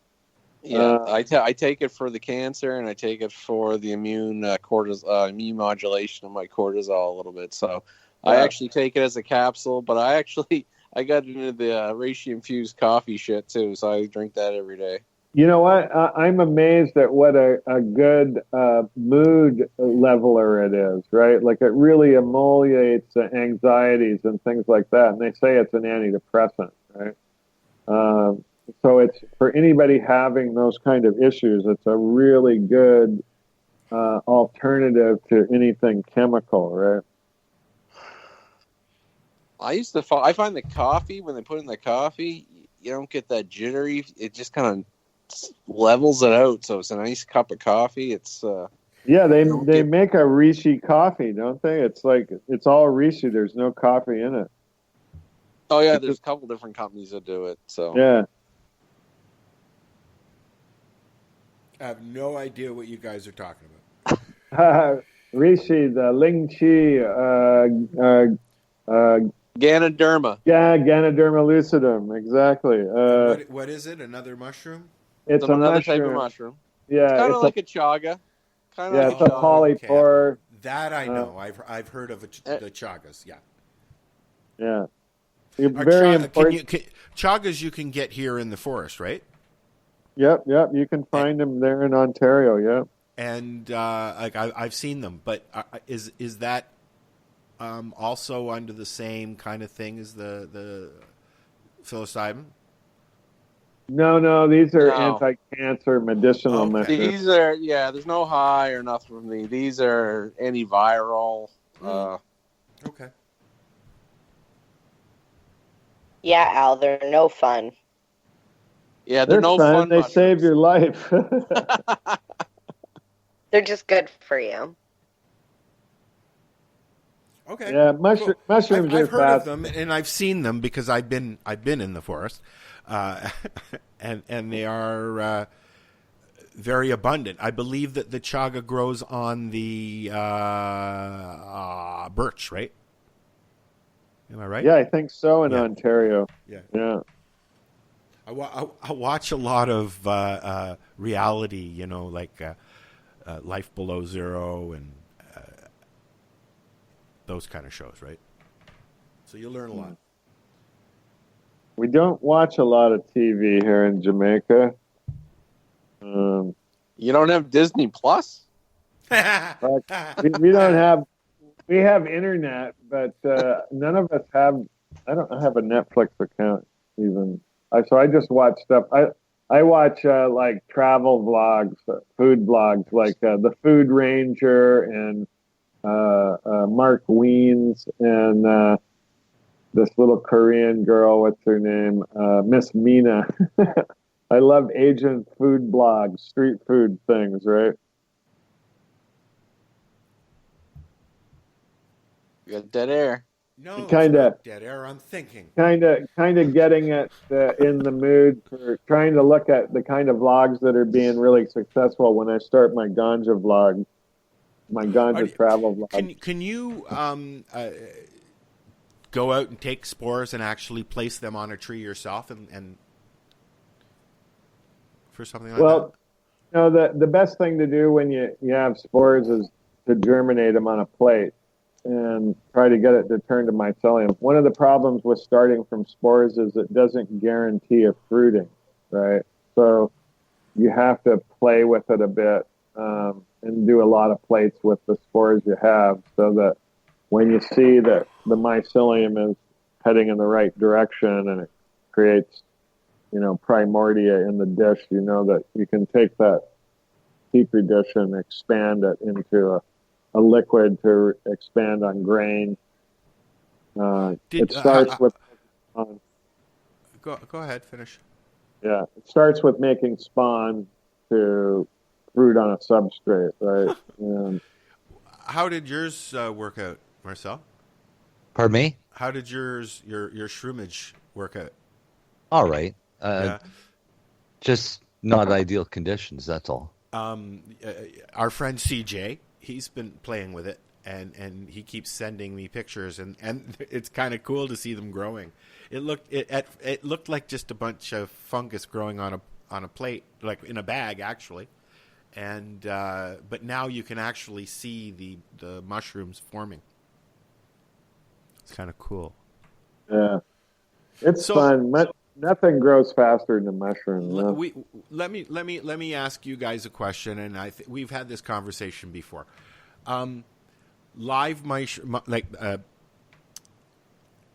Yeah, I take it for the cancer, and I take it for the immune modulation of my cortisol a little bit. So I actually take it as a capsule, but I got into the reishi infused coffee shit too, so I drink that every day. You know what? I'm amazed at what a good mood leveler it is, right? Like, it really emoliates anxieties and things like that. And they say it's an antidepressant, right? So it's for anybody having those kind of issues, it's a really good alternative to anything chemical, right? I find the coffee, when they put in the coffee, you don't get that jittery. It just kind of levels it out, so it's a nice cup of coffee. It's they make a reishi coffee, don't they? It's like, it's all reishi. There's no coffee in it. Oh yeah, there's a couple different companies that do it. So yeah. I have no idea what you guys are talking about. Reishi, the Ling Chi, Ganoderma. Yeah, Ganoderma lucidum, exactly. What is it? Another mushroom? It's another type of mushroom. Yeah, it's kind of like a chaga. It's a polypore. Okay. That I know. I've heard of the chagas. Yeah. Yeah. Very important. Chagas you can get here in the forest, right? Yep. You can find them there in Ontario. Yep. And I've seen them, but is that also under the same kind of thing as the psilocybin? No, these are anti-cancer medicinal methods. These are, there's no high or nothing from these. These are antiviral. Okay. Yeah, Al, they're no fun. Yeah, they're no fun. They save your life. They're just good for you. Okay. Yeah, mushrooms I've heard of them, and I've seen them because I've been in the forest, and they are very abundant. I believe that the chaga grows on the birch, right? Am I right? Yeah, I think so in Ontario. Yeah. I watch a lot of reality, like Life Below Zero and those kind of shows, right? So you learn a lot. We don't watch a lot of TV here in Jamaica. You don't have Disney Plus? we don't have. We have internet, but none of us have. I don't have a Netflix account even. So I just watch stuff. I I watch like travel vlogs, food vlogs, like the Food Ranger and Mark Wiens and this little Korean girl. What's her name? Miss Mina. I love Asian food blogs, street food things, right? You got dead air. No, Kind of dead air. I'm thinking. Kind of getting it in the mood for trying to look at the kind of vlogs that are being really successful when I start my ganja vlog, my ganja travel vlog. Can you go out and take spores and actually place them on a tree yourself and for something like that? Well, the best thing to do when you have spores is to germinate them on a plate and try to get it to turn to mycelium. One of the problems with starting from spores is it doesn't guarantee a fruiting, right? So you have to play with it a bit and do a lot of plates with the spores you have so that when you see that the mycelium is heading in the right direction and it creates, primordia in the dish, you know that you can take that petri dish and expand it into a liquid to expand on grain. It starts with... Go ahead, finish. Yeah, it starts with making spawn to fruit on a substrate, right? And how did yours work out, Marcel? Pardon me? How did your shroomage work out? All right. Yeah. Just not ideal conditions, that's all. Our friend CJ, he's been playing with it, and he keeps sending me pictures, and it's kind of cool to see them growing. It looked like just a bunch of fungus growing on a plate, like in a bag, actually. And but now you can actually see the mushrooms forming. It's kind of cool. Yeah, it's fun. Nothing grows faster than a mushroom. Let me ask you guys a question, and we've had this conversation before. Live mushroom,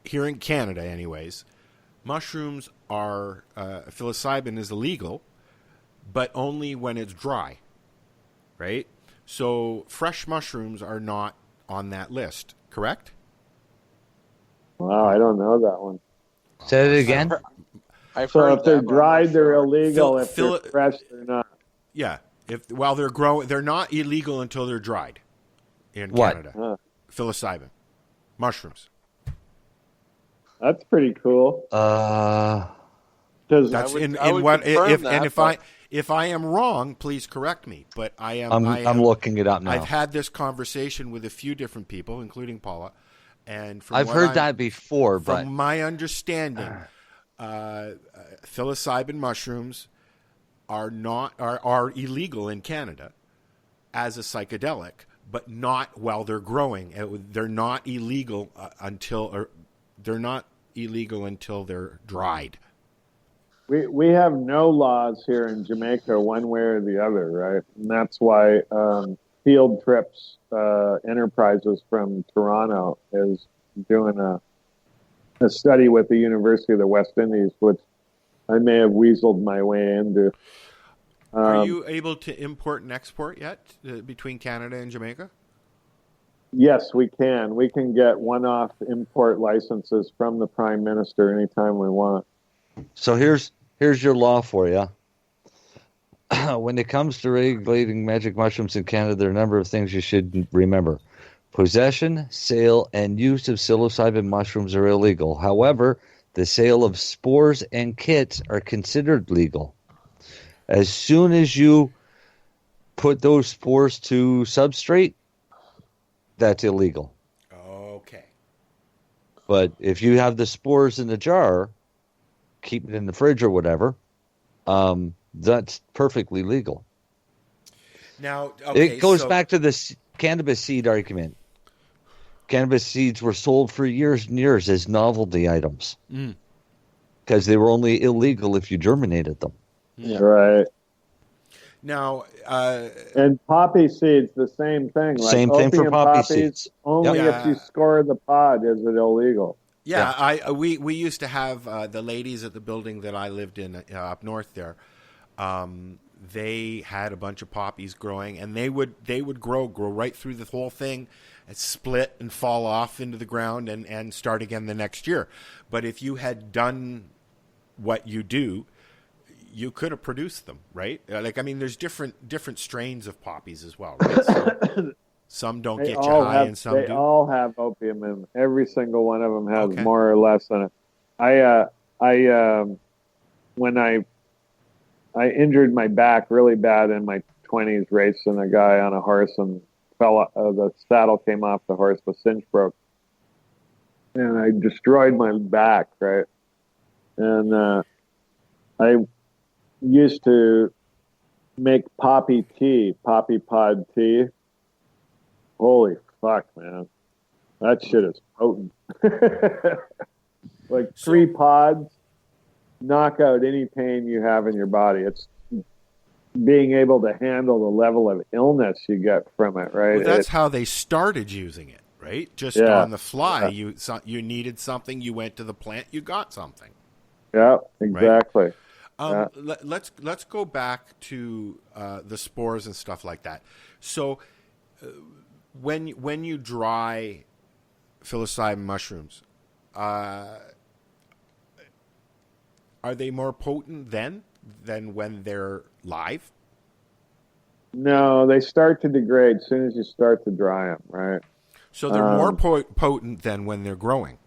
here in Canada, anyways, mushrooms are psilocybin is illegal, but only when it's dry, right? So fresh mushrooms are not on that list, correct? Wow, I don't know that one. Say it again. So if they're dried, they're illegal. If they're fresh, they're not. Yeah. While they're growing, they're not illegal until they're dried in Canada. Psilocybin. Mushrooms. That's pretty cool. That's if I am wrong, please correct me. But I'm looking it up now. I've had this conversation with a few different people, including Paula, and I've heard that before. But from my understanding, psilocybin mushrooms are illegal in Canada as a psychedelic, but not while they're growing. They're not illegal until they're dried. We have no laws here in Jamaica one way or the other, right? And that's why Field Trips Enterprises from Toronto is doing a study with the University of the West Indies, which I may have weaseled my way into. Are you able to import and export yet between Canada and Jamaica? Yes, we can. We can get one-off import licenses from the Prime Minister anytime we want. So here's your law for you. When it comes to regulating magic mushrooms in Canada, there are a number of things you should remember. Possession, sale, and use of psilocybin mushrooms are illegal. However, the sale of spores and kits are considered legal. As soon as you put those spores to substrate, that's illegal. Okay. But if you have the spores in the jar, keep it in the fridge or whatever, that's perfectly legal. Now, okay, it goes back to the cannabis seed argument. Cannabis seeds were sold for years and years as novelty items because they were only illegal if you germinated them. Yeah. Right. Now, and poppy seeds, the same thing. Like same thing for poppy seeds. Only if you score the pod is it illegal. Yeah, we used to have the ladies at the building that I lived in up north there they had a bunch of poppies growing, and they would grow right through the whole thing, and split and fall off into the ground and start again the next year. But if you had done what you do, you could have produced them, right? There's different strains of poppies as well, right? So some don't get you high, and some do. They all have opium in them. Every single one of them has more or less in it. When I injured my back really bad in my 20s racing a guy on a horse and the saddle came off the horse, the cinch broke, and I destroyed my back, right? And I used to make poppy pod tea. Holy fuck, man. That shit is potent. Like 3 pods, knock out any pain you have in your body. It's being able to handle the level of illness you get from it, right? Well, that's how they started using it, right? Just on the fly. Yeah. You needed something, you went to the plant, you got something. Yeah, exactly. Right? Let's go back to the spores and stuff like that. So when you dry psilocybin mushrooms, are they more potent then than when they're live? No, they start to degrade as soon as you start to dry them, right? So they're more potent than when they're growing.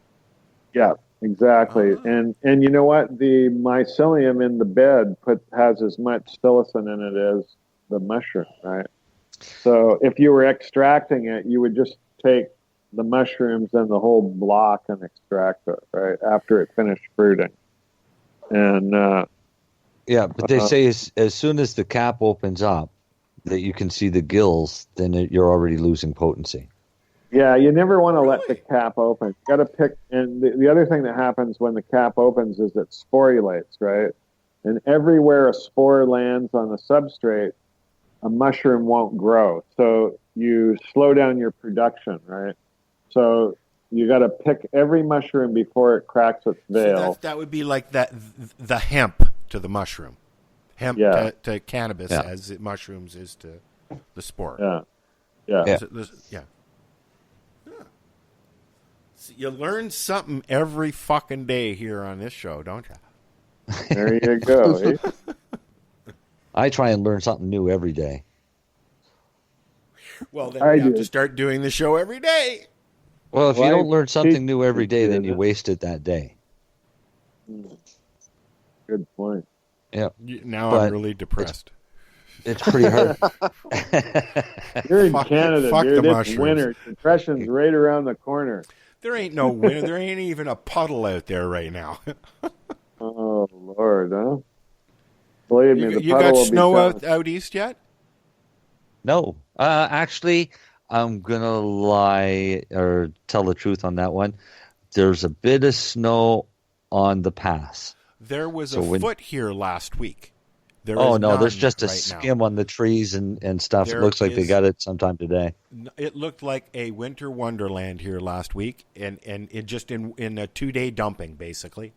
Yeah, exactly. And you know what? The mycelium in the bed has as much psilocin in it as the mushroom, right? So if you were extracting it, you would just take the mushrooms and the whole block and extract it, right, after it finished fruiting. And but they say as soon as the cap opens up, that you can see the gills, then you're already losing potency. Yeah, you never want to let the cap open. You got to pick. And the other thing that happens when the cap opens is it sporulates, right? And everywhere a spore lands on the substrate, a mushroom won't grow. So you slow down your production, right? So you got to pick every mushroom before it cracks its veil. So that would be like the hemp to the mushroom. Hemp to cannabis as mushrooms is to the spore. Yeah. So you learn something every fucking day here on this show, don't you? There you go. I try and learn something new every day. Well, then you have to start doing the show every day. Well, if you don't learn something new every day, then you wasted that day. Good point. Yeah. Now I'm really depressed. It's pretty hard. You're in Canada, dude. It's mushrooms. winter. Depression's right around the corner. There ain't no winter. There ain't even a puddle out there right now. Oh, Lord, huh? Believe me, the you puddle got will snow be out east yet? No. Actually, I'm going to lie or tell the truth on that one. There's a bit of snow on the pass. There was a foot here last week. There's just a skim on the trees and stuff. It looks like they got it sometime today. It looked like a winter wonderland here last week, and it just in a 2-day dumping, basically.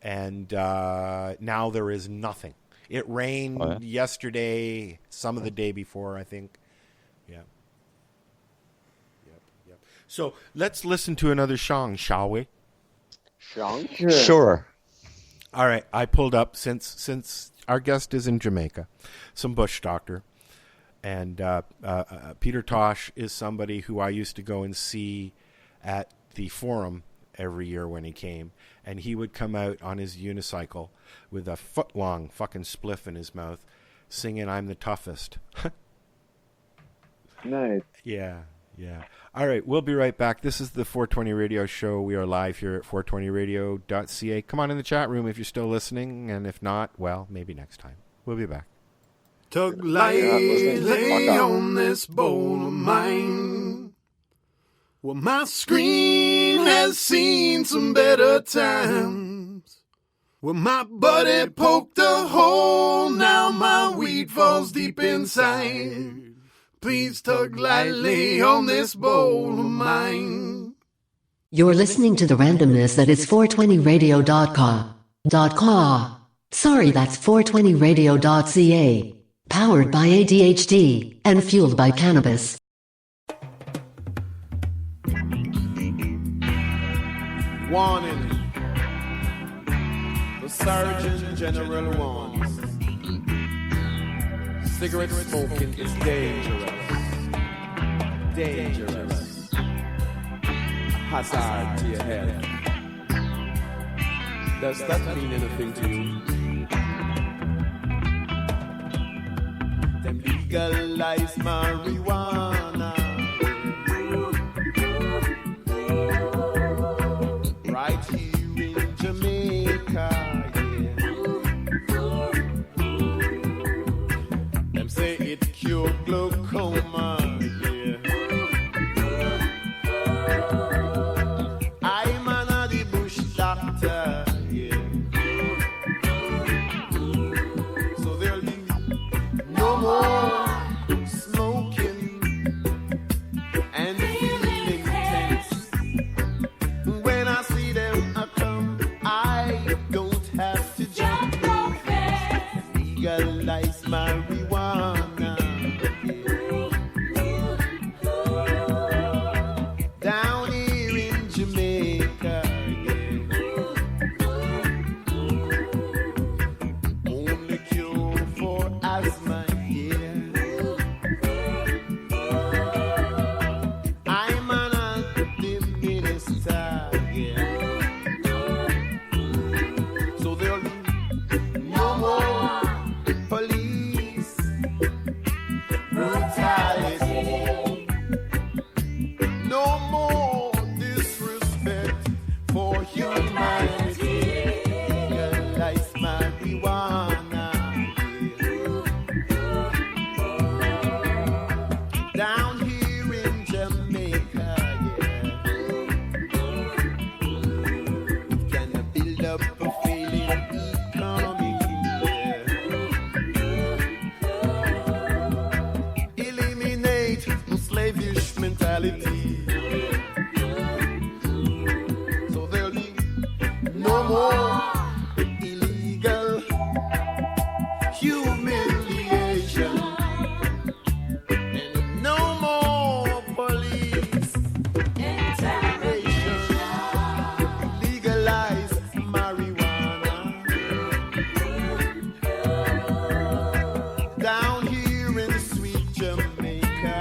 And now there is nothing. It rained yesterday, some of the day before, I think. Yeah. Yep. So let's listen to another song, shall we? Song? Sure. All right, I pulled up, since our guest is in Jamaica, some Bush Doctor. And Peter Tosh is somebody who I used to go and see at the Forum every year when he came. And he would come out on his unicycle with a foot-long fucking spliff in his mouth, singing "I'm the Toughest." Nice. Yeah. All right, we'll be right back. This is the 420 Radio Show. We are live here at 420radio.ca. Come on in the chat room if you're still listening, and if not, well, maybe next time. We'll be back. Tug lightly on this bowl of mine. Well, my screen has seen some better times. Well, my buddy poked a hole, now my weed falls deep inside. Please tug lightly on this bowl of mine. You're listening to the randomness that is 420radio.com. Sorry, that's 420radio.ca. Powered by ADHD and fueled by cannabis. Warning. The Surgeon General warns. Cigarette smoking is dangerous. Dangerous. Hazard to your health. Does that mean anything to you? Them legalize marijuana. Right here in Jamaica, yeah. Them say it cure glaucoma, yeah. I'm another bush doctor, yeah. So there'll be no more smoking and feeling tense. When I see them come, I don't have to jump no fence. Legalize marijuana, yeah. Down here in Jamaica, yeah. Only cure for asthma, yeah. I'm an anti-minister, yeah. So there'll be no more police brutality, no more disrespect for humanity. Legalize marijuana, yeah. Down here in Jamaica, yeah. Can build up a failing economy, yeah. Eliminate the slavish mentality. So there'll be no more illegal humiliation and no more police intervention. Legalize marijuana down here in sweet Jamaica.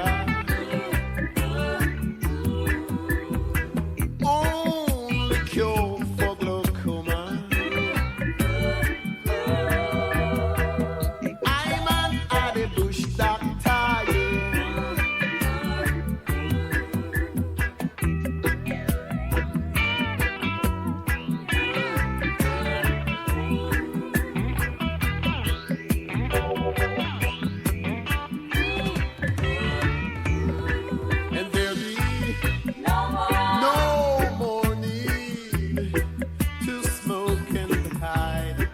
Only cure for glaucoma. I'm an Addy Bush doctor, and there'll be no more need to smoke and hide.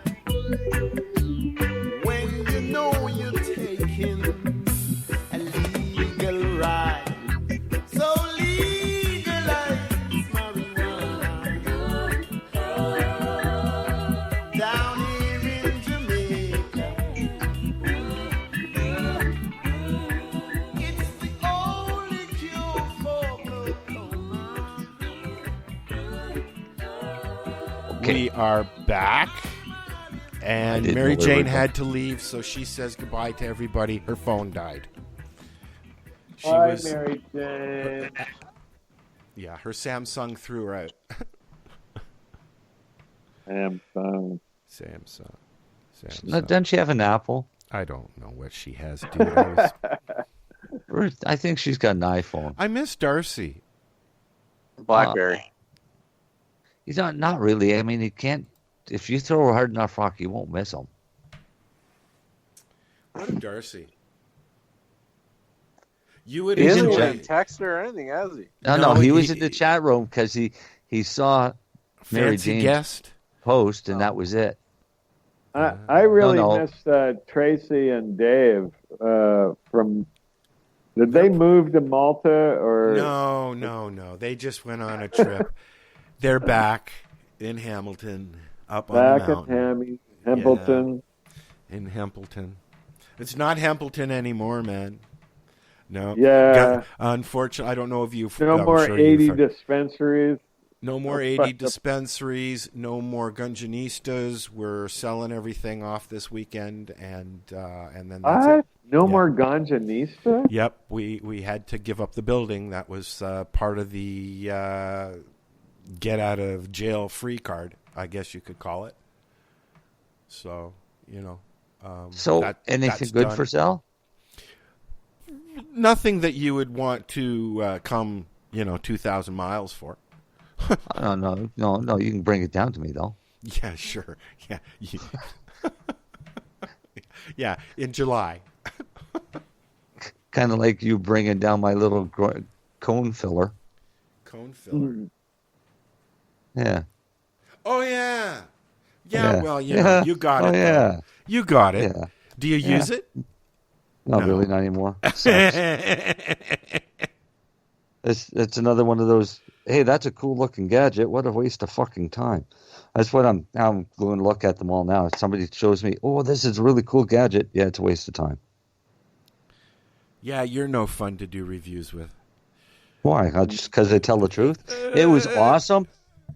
When you know you're taking a legal ride, so legalize marijuana down here in Jamaica. It's the only cure for glaucoma. We are back. And didn't Mary know where Jane we're had to leave, so she says goodbye to everybody. Her phone died. She Hi, Mary Jane. Yeah, her Samsung threw her out. Samsung. Samsung. Doesn't she have an Apple? I don't know what she has, dude. I think she's got an iPhone. I miss Darcy. BlackBerry. He's not really. I mean, he can't. If you throw a hard enough rock, you won't miss him. What a Darcy. You would He hasn't enjoy. been text or anything, has he? No, he was in the chat room because he saw Mary Fancy Jane's guest. post, and that was it. I really No. miss Tracy and Dave from. Did they move to Malta or? No. They just went on a trip. They're back in Hamilton, up on Back the at mountain. Hammy. Hempleton. Yeah, in Hempleton. It's not Hempleton anymore, man. No. Yeah. Unfortunately, I don't know if you've... No more 80 dispensaries. No more 80 dispensaries. No more Gunjanistas. We're selling everything off this weekend, and then that's it. No more Ganjanista? Yep, we had to give up the building. That was part of the get out of jail free card, I guess you could call it. So, anything good for sale? Nothing that you would want to come, 2,000 miles for. No, you can bring it down to me, though. Yeah, sure. Yeah. Yeah, in July. Kind of like you bringing down my little cone filler. Cone filler? Yeah. Oh, yeah. Yeah, well, you got it. Yeah. You got it. Yeah. Do you use it? No, really, not anymore. It's another one of those, hey, that's a cool-looking gadget. What a waste of fucking time. That's what I'm going to look at them all now. If somebody shows me, oh, this is a really cool gadget, yeah, it's a waste of time. Yeah, you're no fun to do reviews with. Why? Just because they tell the truth? It was awesome.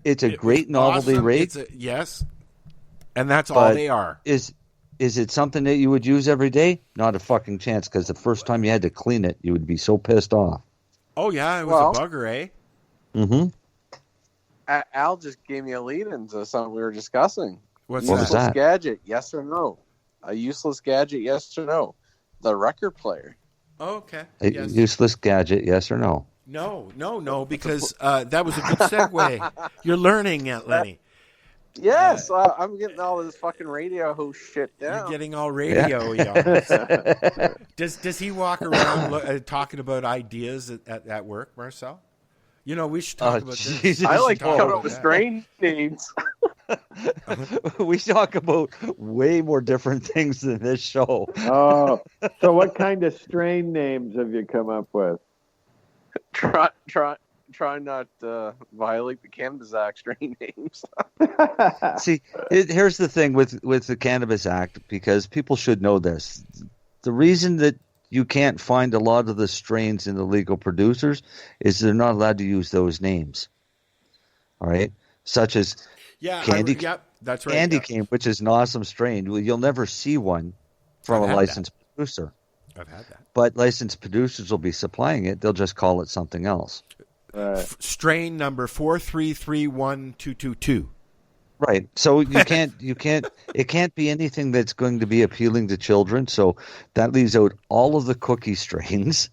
It's a great novelty awesome. rate. Yes, and that's all they are. Is it something that you would use every day? Not a fucking chance, because the first time you had to clean it, you would be so pissed off. Oh, yeah, it was a bugger, eh? Mm-hmm. Al just gave me a lead into something we were discussing. What was that? Gadget, yes or no? A useless gadget, yes or no? The record player. Oh, okay. Yes. Useless gadget, yes or no? No, because that was a good segue. You're learning, Lenny. Yes, I'm getting all this fucking radio host shit down. You're getting all radio, yeah. Does he walk around talking about ideas at work, Marcel? We should talk about this. I like to come up with strain names. We talk about way more different things than this show. Oh, so what kind of strain names have you come up with? Try not to violate the Cannabis Act strain names. See, here's the thing with the Cannabis Act, because people should know this. The reason that you can't find a lot of the strains in the legal producers is they're not allowed to use those names. All right? Such as Candy that's right. Candy Cane, which is an awesome strain. You'll never see one from a licensed producer. I've had that. But licensed producers will be supplying it. They'll just call it something else. Strain number 4331222. Right. So it can't be anything that's going to be appealing to children. So that leaves out all of the cookie strains.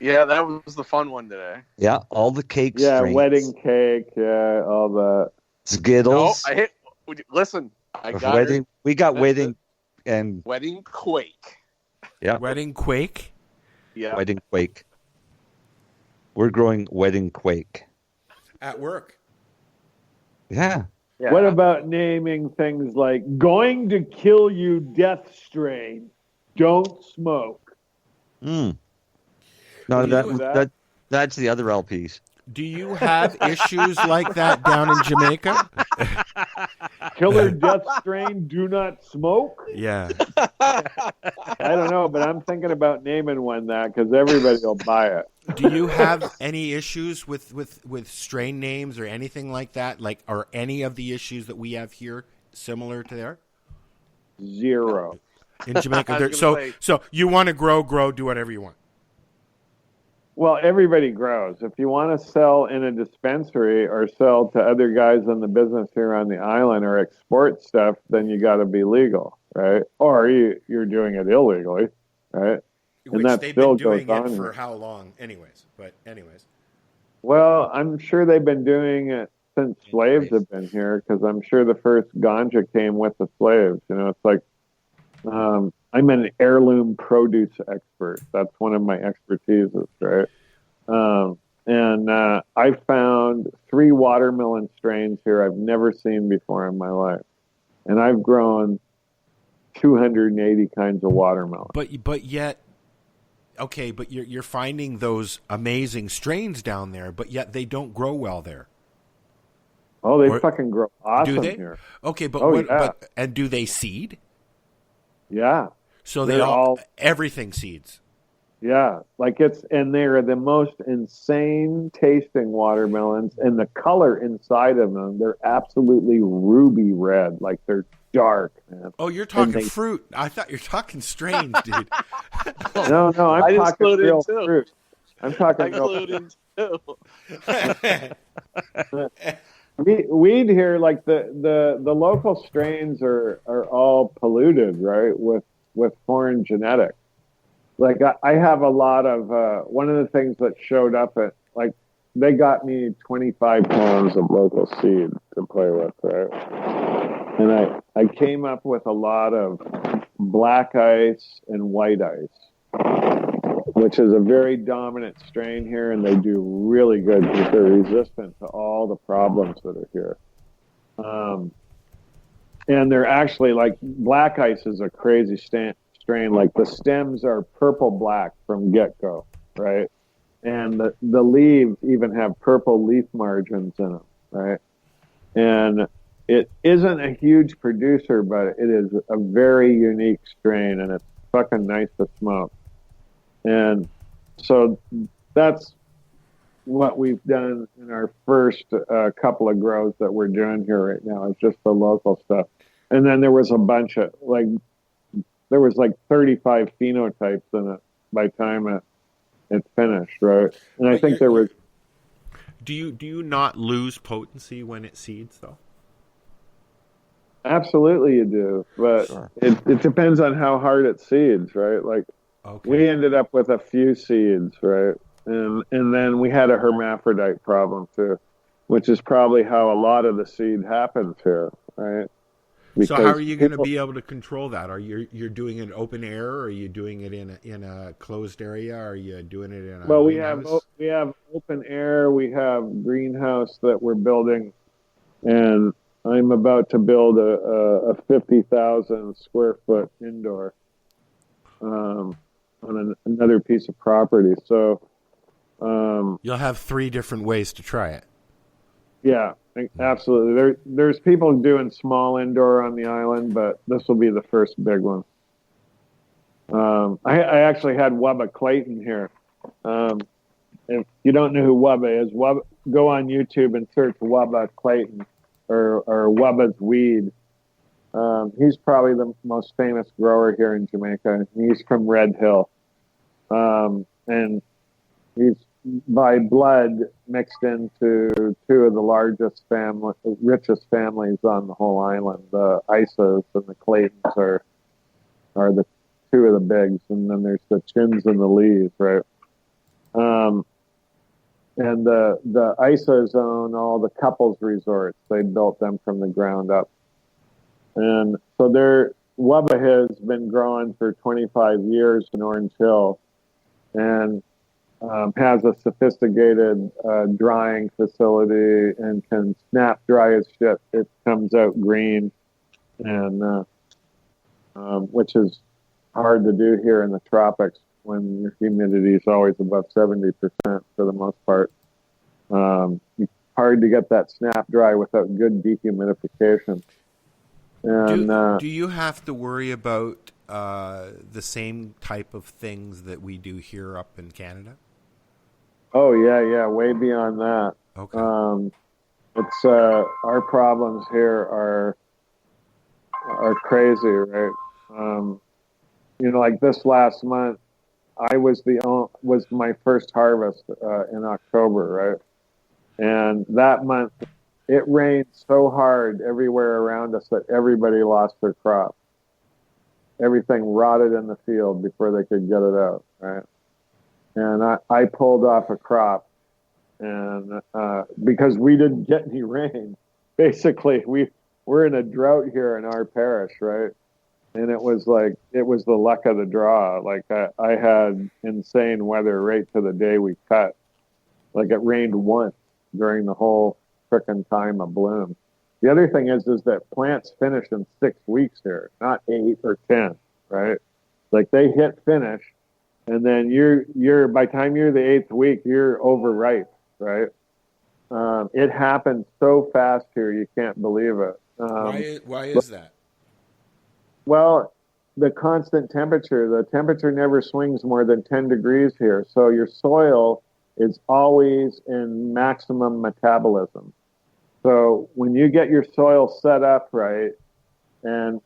Yeah, that was the fun one today. Yeah, all the cake strains. Yeah, wedding cake, all the Skittles. No, listen, I got wedding. We got wedding and wedding quake. Yeah. Wedding quake? Yeah. Wedding quake. We're growing wedding quake. At work. Yeah. Yeah. What about naming things like going to kill you death strain, don't smoke? No, that's the other LPs. Do you have issues like that down in Jamaica? Killer death strain, do not smoke? Yeah. I don't know, but I'm thinking about naming one that because everybody will buy it. Do you have any issues with strain names or anything like that? Like, are any of the issues that we have here similar to there? Zero. In Jamaica. So you want to grow, do whatever you want. Well, everybody grows. If you want to sell in a dispensary or sell to other guys in the business here on the island or export stuff, then you got to be legal, right? Or you're doing it illegally, right? Which they've been doing it for how long, anyways? Well, I'm sure they've been doing it since slaves have been here, because I'm sure the first ganja came with the slaves. It's like I'm an heirloom produce expert. That's one of my expertises, right? And I found 3 watermelon strains here I've never seen before in my life, and I've grown 280 kinds of watermelon. But yet. Okay, but you're finding those amazing strains down there, but yet they don't grow well there. Oh, they fucking grow awesome do they? here. Okay, but yeah. and do they seed? Yeah. So they all everything seeds. Yeah, they're the most insane tasting watermelons, and the color inside of them, they're absolutely ruby red, like they're dark, man. Oh, you're talking fruit. I thought you're talking strains, dude. No, I'm talking real fruit. I'm talking weed here, like the local strains are all polluted, right, with foreign genetics. Like I have a lot of one of the things that showed up at, like, they got me 25 pounds of local seed to play with, right? And I came up with a lot of black ice and white ice, which is a very dominant strain here, and they do really good because they're resistant to all the problems that are here. And they're actually, like, black ice is a crazy strain. Like, the stems are purple black from get-go, right? And the leaves even have purple leaf margins in them, right? And it isn't a huge producer, but it is a very unique strain, and it's fucking nice to smoke. And so that's what we've done in our first couple of grows that we're doing here right now, is just the local stuff. And then there was a bunch of, like, there was like 35 phenotypes in it by the time it finished, right? And I think there was. Do you not lose potency when it seeds, though? Absolutely, you do, but sure. It depends on how hard it seeds, right? Like, we ended up with a few seeds, right? And then we had a hermaphrodite problem too, which is probably how a lot of the seed happens here, right? So how are you going to be able to control that? Are you're doing it in open air, or are you doing it in a closed area? Are you doing it in a greenhouse? we have open air. We have greenhouse that we're building, and I'm about to build a 50,000 square foot indoor on another piece of property. So you'll have 3 different ways to try it. Yeah. Absolutely. There's people doing small indoor on the island, but this will be the first big one. I actually had Wubba Clayton here. If you don't know who Wubba is, go on YouTube and search Wubba Clayton or Wubba's Weed. He's probably the most famous grower here in Jamaica. He's from Red Hill. And he's by blood mixed into 2 of the richest families on the whole island. The Isas and the Claytons are the 2 of the bigs, and then there's the Chins and the Lees, right? And the Isas own all the couples resorts. They built them from the ground up, and so Wubba has been growing for 25 years in Orange Hill, and has a sophisticated drying facility and can snap dry as shit. It comes out green, and which is hard to do here in the tropics when your humidity is always above 70% for the most part. It's hard to get that snap dry without good dehumidification. And do you have to worry about the same type of things that we do here up in Canada? Oh yeah, way beyond that. Okay. It's our problems here are crazy, right? Like this last month, I was my first harvest in October, right? And that month, it rained so hard everywhere around us that everybody lost their crop. Everything rotted in the field before they could get it out, right? And I pulled off a crop, and because we didn't get any rain, basically we're in a drought here in our parish, right? And it was the luck of the draw. Like I had insane weather right to the day we cut. Like, it rained once during the whole frickin' time of bloom. The other thing is that plants finish in 6 weeks here, not 8 or 10, right? Like, they hit finish. And then you're by the time you're the 8th week, you're overripe, right? It happens so fast here, you can't believe it. Why is that? Well, the constant temperature. The temperature never swings more than 10 degrees here. So your soil is always in maximum metabolism. So when you get your soil set up right and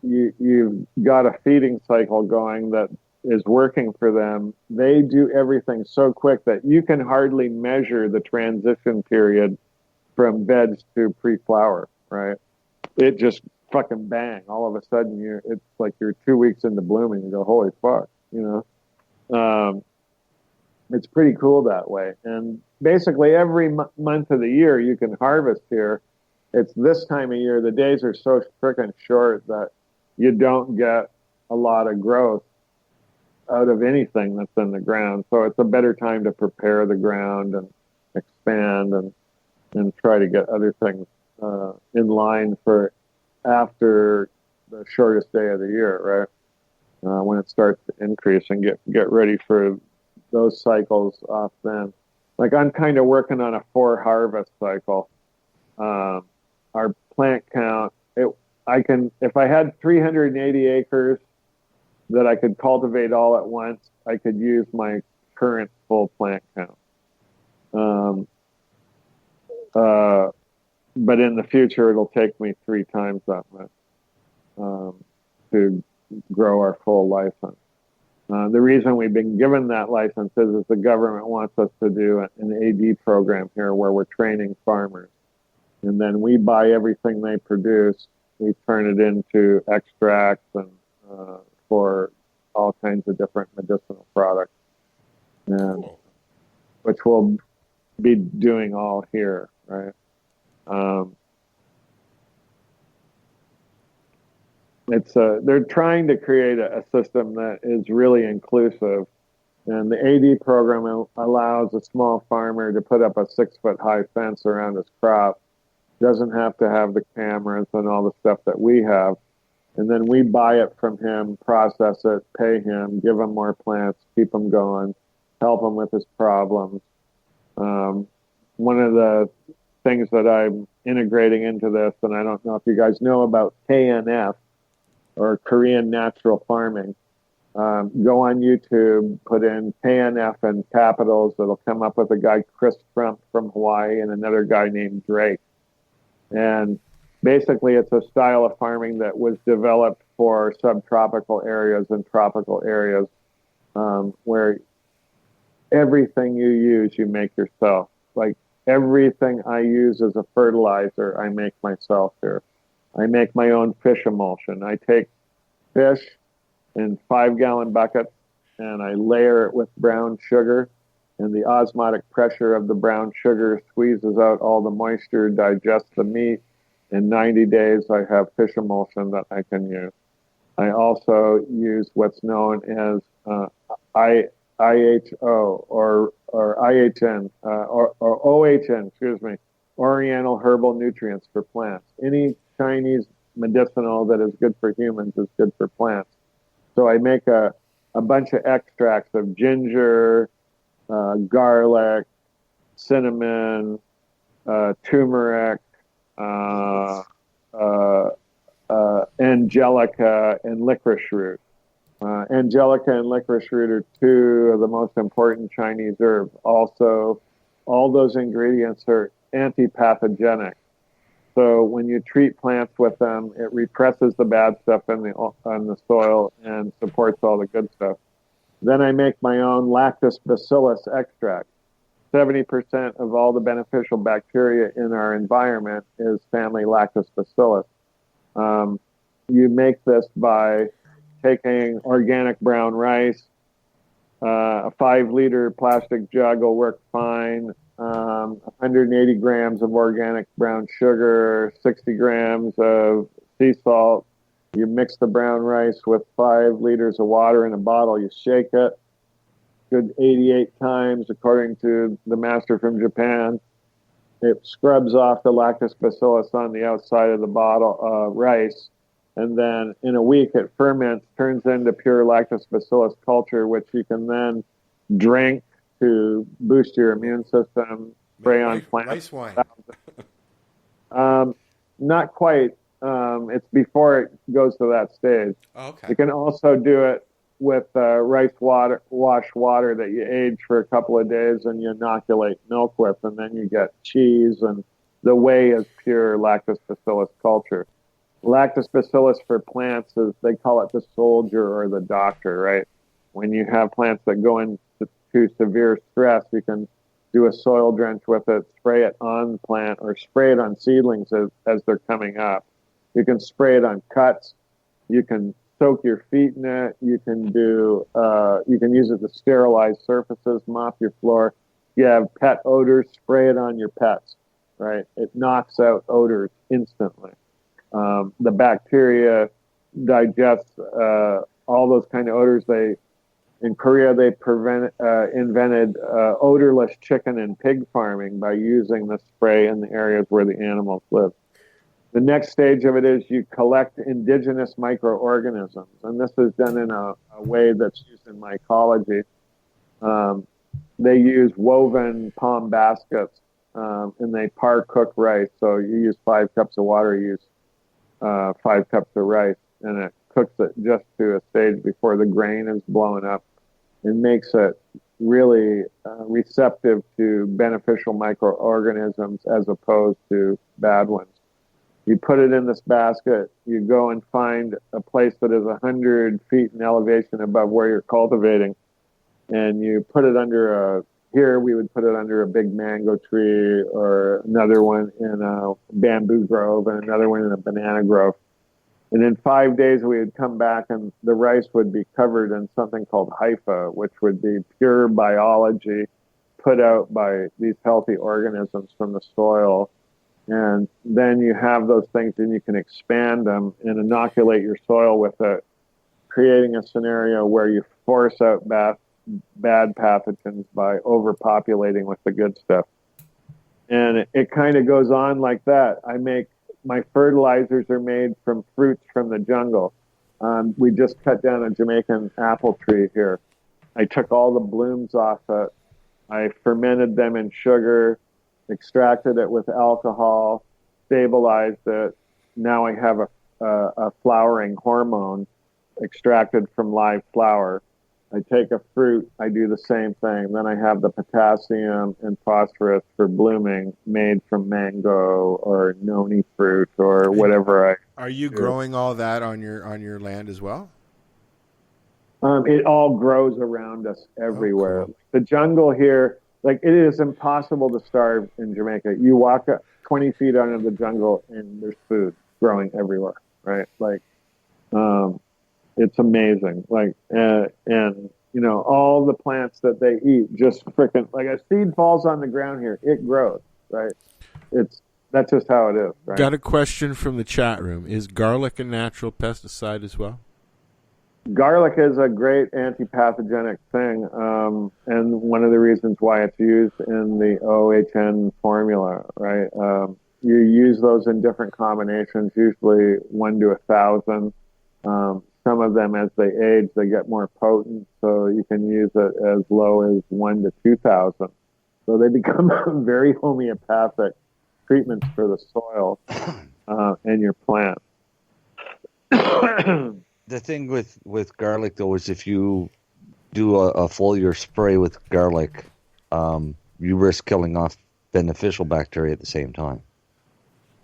you've got a feeding cycle going that is working for them, they do everything so quick that you can hardly measure the transition period from veg to pre-flower, right? It just fucking bang. All of a sudden, it's like you're 2 weeks into blooming. You go, holy fuck, you know? It's pretty cool that way. And basically every month of the year you can harvest here. It's this time of year, the days are so freaking short that you don't get a lot of growth out of anything that's in the ground. So it's a better time to prepare the ground and expand and try to get other things in line for after the shortest day of the year, right? When it starts to increase and get ready for those cycles off then. Like I'm kind of working on a 4 harvest cycle. Our plant count, if I had 380 acres that I could cultivate all at once, I could use my current full plant count. But in the future, it'll take me 3 times that much to grow our full license. The reason we've been given that license is the government wants us to do an AD program here where we're training farmers. And then we buy everything they produce. We turn it into extracts and for all kinds of different medicinal products, and which we'll be doing all here, right? They're trying to create a system that is really inclusive, and the AD program allows a small farmer to put up a 6-foot high fence around his crop. Doesn't have to have the cameras and all the stuff that we have, and then we buy it from him, process it, pay him, give him more plants, keep him going, help him with his problems. One of the things that I'm integrating into this, and I don't know if you guys know about KNF, or Korean natural farming. Go on YouTube, put in KNF and capitals. It'll come up with a guy, Chris Trump from Hawaii, and another guy named Drake. And basically it's a style of farming that was developed for subtropical areas and tropical areas where everything you use, you make yourself. Like everything I use as a fertilizer, I make myself here. I make my own fish emulsion. I take fish in 5-gallon buckets and I layer it with brown sugar, and the osmotic pressure of the brown sugar squeezes out all the moisture, digests the meat. In 90 days, I have fish emulsion that I can use. I also use what's known as IHO or IHN or OHN, excuse me, Oriental Herbal Nutrients for plants. Any Chinese medicinal that is good for humans is good for plants. So I make a bunch of extracts of ginger, garlic, cinnamon, turmeric, angelica, and licorice root. Angelica and licorice root are 2 of the most important Chinese herbs. Also, all those ingredients are anti-pathogenic. So when you treat plants with them, it represses the bad stuff on the soil and supports all the good stuff. Then I make my own lactose bacillus extract. 70% of all the beneficial bacteria in our environment is family lactose bacillus. You make this by taking organic brown rice. A 5-liter plastic jug will work fine. 180 grams of organic brown sugar, 60 grams of sea salt. You mix the brown rice with 5 liters of water in a bottle. You shake it good 88 times, according to the master from Japan. It scrubs off the lactose bacillus on the outside of the bottle rice, and then in a week it ferments, turns into pure lactose bacillus culture, which you can then drink to boost your immune system, spray on plants. Rice wine. Not quite. It's before it goes to that stage. Oh, okay. You can also do it with wash water that you age for a couple of days and you inoculate milk with, and then you get cheese, and the whey is pure lactobacillus culture. Lactobacillus for plants is, they call it the soldier or the doctor, right? When you have plants that go into severe stress, you can do a soil drench with it, spray it on the plant, or spray it on seedlings as they're coming up. You can spray it on cuts. You can soak your feet in it. You can use it to sterilize surfaces, mop your floor. You have pet odors, spray it on your pets, right? It knocks out odors instantly. The bacteria digest all those kind of odors. In Korea, they invented odorless chicken and pig farming by using the spray in the areas where the animals live. The next stage of it is you collect indigenous microorganisms, and this is done in a way that's used in mycology. They use woven palm baskets, and they par-cook rice. So you use 5 cups of water, you use 5 cups of rice, and it cooks it just to a stage before the grain is blown up. It makes it really receptive to beneficial microorganisms as opposed to bad ones. You put it in this basket, you go and find a place that is 100 feet in elevation above where you're cultivating, and you put it under here we would put it under a big mango tree, or another one in a bamboo grove, and another one in a banana grove. And in 5 days, we would come back and the rice would be covered in something called hypha, which would be pure biology put out by these healthy organisms from the soil. And then you have those things and you can expand them and inoculate your soil with it, creating a scenario where you force out bad pathogens by overpopulating with the good stuff. And it kind of goes on like that. My fertilizers are made from fruits from the jungle. We just cut down a Jamaican apple tree here. I took all the blooms off it. I fermented them in sugar, extracted it with alcohol, stabilized it. Now I have a flowering hormone extracted from live flower. I take a fruit, I do the same thing. Then I have the potassium and phosphorus for blooming made from mango or noni fruit or whatever. Are you growing all that on your land as well? It all grows around us everywhere. Oh, cool. The jungle here, like, it is impossible to starve in Jamaica. You walk 20 feet out of the jungle and there's food growing everywhere, right? Like, it's amazing. Like, and all the plants that they eat, just freaking, like, a seed falls on the ground here, it grows, right? That's just how it is, right? Got a question from the chat room. Is garlic a natural pesticide as well? Garlic is a great anti-pathogenic thing, and one of the reasons why it's used in the OHN formula, right? You use those in different combinations, usually 1 to 1,000. Some of them, as they age, they get more potent, so you can use it as low as 1 to 2,000. So they become very homeopathic treatments for the soil and your plant. The thing with garlic, though, is if you do a foliar spray with garlic, you risk killing off beneficial bacteria at the same time,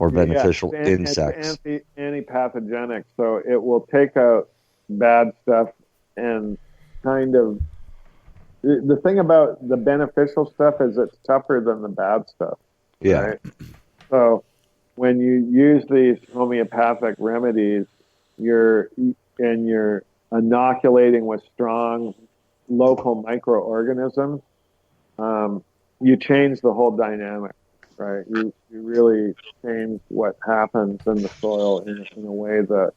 or beneficial insects. It's anti-pathogenic, so it will take out bad stuff and kind of... The thing about the beneficial stuff is it's tougher than the bad stuff. Yeah. Right? So when you use these homeopathic remedies, you're inoculating with strong local microorganisms, you change the whole dynamic, right? You really change what happens in the soil in a way that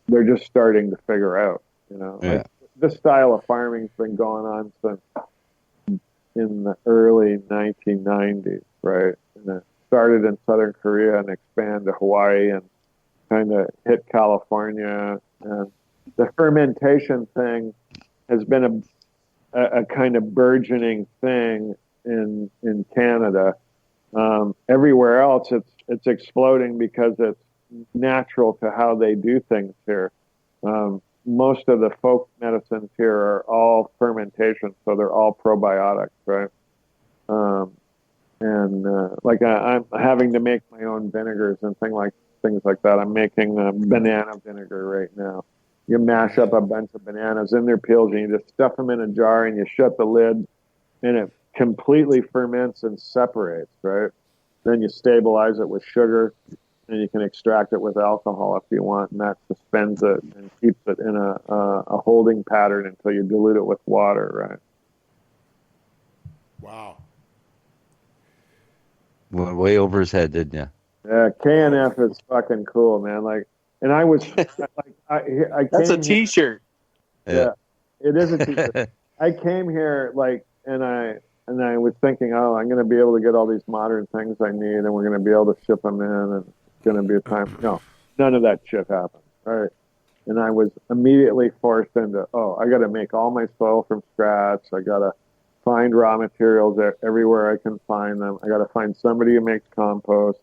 they're just starting to figure out, Yeah. Like, this style of farming's been going on since in the early 1990s, right? And it started in Southern Korea and expanded to Hawaii and kind of hit California. And the fermentation thing has been a kind of burgeoning thing in Canada. Everywhere else, it's exploding because it's natural to how they do things here. Most of the folk medicines here are all fermentation, so they're all probiotics, right? Like I'm having to make my own vinegars and things like that. I'm making banana vinegar right now. You mash up a bunch of bananas in their peels and you just stuff them in a jar and you shut the lid and it completely ferments and separates, right? Then you stabilize it with sugar and you can extract it with alcohol if you want, and that suspends it and keeps it in a holding pattern until you dilute it with water, right? Wow. Went way over his head, didn't you? Yeah, KNF is fucking cool, man. Like, and I was I That's a came T-shirt. here, yeah, it is a T-shirt. I came here and I was thinking, oh, I'm going to be able to get all these modern things I need, and we're going to be able to ship them in, and it's going to be a time. No, none of that shit happened. Right, and I was immediately forced into, I got to make all my soil from scratch. I got to find raw materials everywhere I can find them. I got to find somebody who makes compost.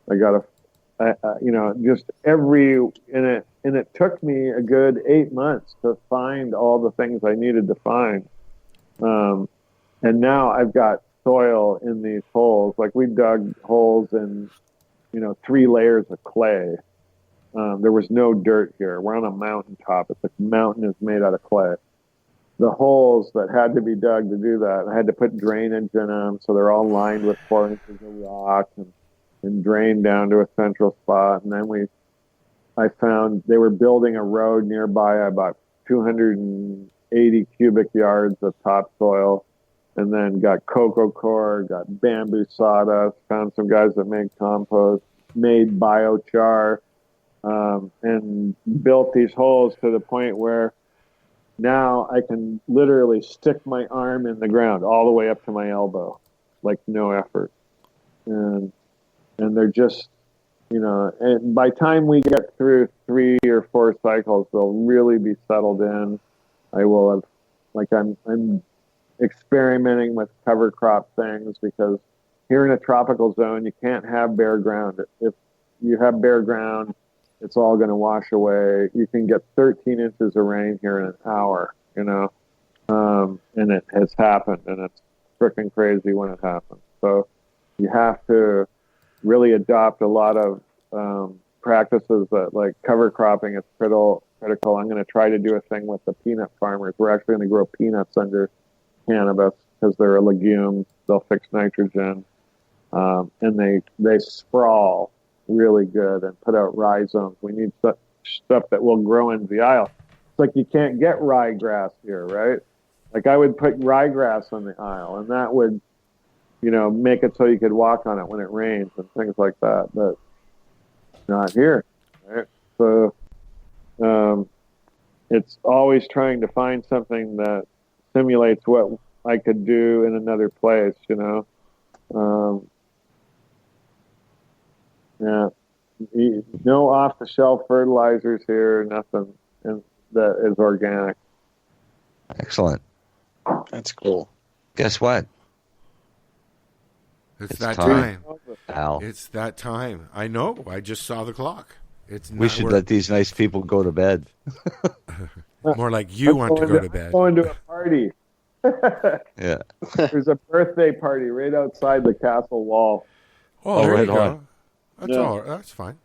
I got to, just and it took me a good 8 months to find all the things I needed to find. And now I've got soil in these holes. Like we dug holes in, 3 layers of clay. There was no dirt here. We're on a mountaintop. It's a mountain is made out of clay. The holes that had to be dug to do that, I had to put drainage in them, so they're all lined with 4 inches of rock and drained down to a central spot. And then I found they were building a road nearby, about 280 cubic yards of topsoil, and then got cocoa coir, got bamboo sawdust, found some guys that make compost, made biochar, and built these holes to the point where now I can literally stick my arm in the ground all the way up to my elbow, like no effort. And they're just, and by the time we get through 3 or 4 cycles, they'll really be settled in. I will have, I'm experimenting with cover crop things because here in a tropical zone, you can't have bare ground. If you have bare ground, it's all going to wash away. You can get 13 inches of rain here in an hour, and it has happened, and it's freaking crazy when it happens. So you have to really adopt a lot of practices that, like cover cropping, is critical. I'm going to try to do a thing with the peanut farmers. We're actually going to grow peanuts under cannabis because they're a legume. They'll fix nitrogen, and they sprawl really good and put out rhizomes. We need stuff that will grow in the aisle. It's like you can't get ryegrass here, right? Like I would put ryegrass on the aisle, and that would, make it so you could walk on it when it rains and things like that. But not here, right? So it's always trying to find something that simulates what I could do in another place, Yeah, no off-the-shelf fertilizers here, nothing that is organic. Excellent. That's cool. Guess what? It's that time. Al. It's that time. I know. I just saw the clock. We should let these nice people go to bed. More like you want to go to bed. I'm going to a party. Yeah. There's a birthday party right outside the castle wall. Oh, there right you go. on. That's all. That's fine.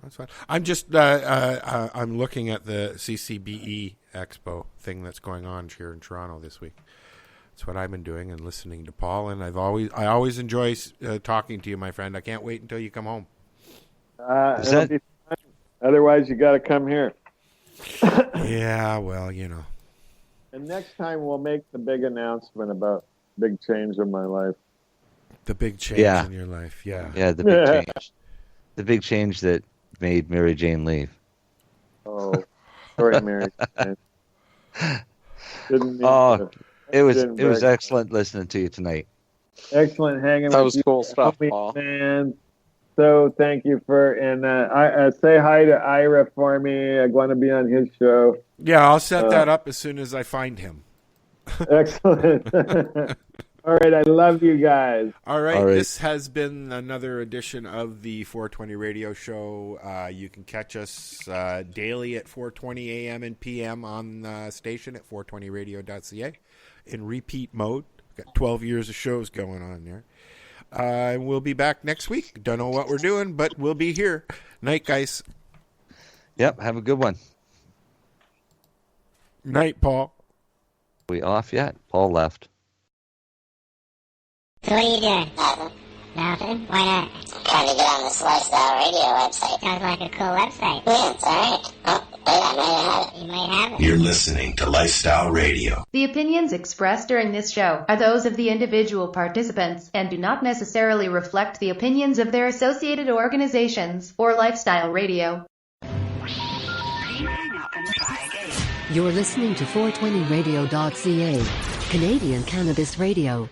That's fine. I'm just I'm looking at the CCBE Expo thing that's going on here in Toronto this week. That's what I've been doing and listening to Paul, and I always enjoy talking to you, my friend. I can't wait until you come home. It'll be fun. Otherwise, you got to come here. Yeah, well, And next time we'll make the big announcement about big change in my life. The big change in your life, yeah. Yeah, the big change. The big change that made Mary Jane leave. Oh, sorry, Mary Jane. It was excellent listening to you tonight. Excellent hanging that with you. That was cool stuff, Paul. Man. So thank you I say hi to Ira for me. I want to be on his show. Yeah, I'll set that up as soon as I find him. Excellent. All right, I love you guys. All right, this has been another edition of the 420 Radio Show. You can catch us daily at 4:20 a.m. and p.m. on the station at 420radio.ca in repeat mode. We've got 12 years of shows going on there. And we'll be back next week. Don't know what we're doing, but we'll be here. Night, guys. Yep, have a good one. Night, Paul. We off yet? Paul left. So what are you doing? Nothing. Why not? Trying to get on this Lifestyle Radio website. Sounds like a cool website. Yeah, it's alright. Oh, wait, I might have it. You might have it. You're listening to Lifestyle Radio. The opinions expressed during this show are those of the individual participants and do not necessarily reflect the opinions of their associated organizations or Lifestyle Radio. You're listening to 420radio.ca, Canadian Cannabis Radio.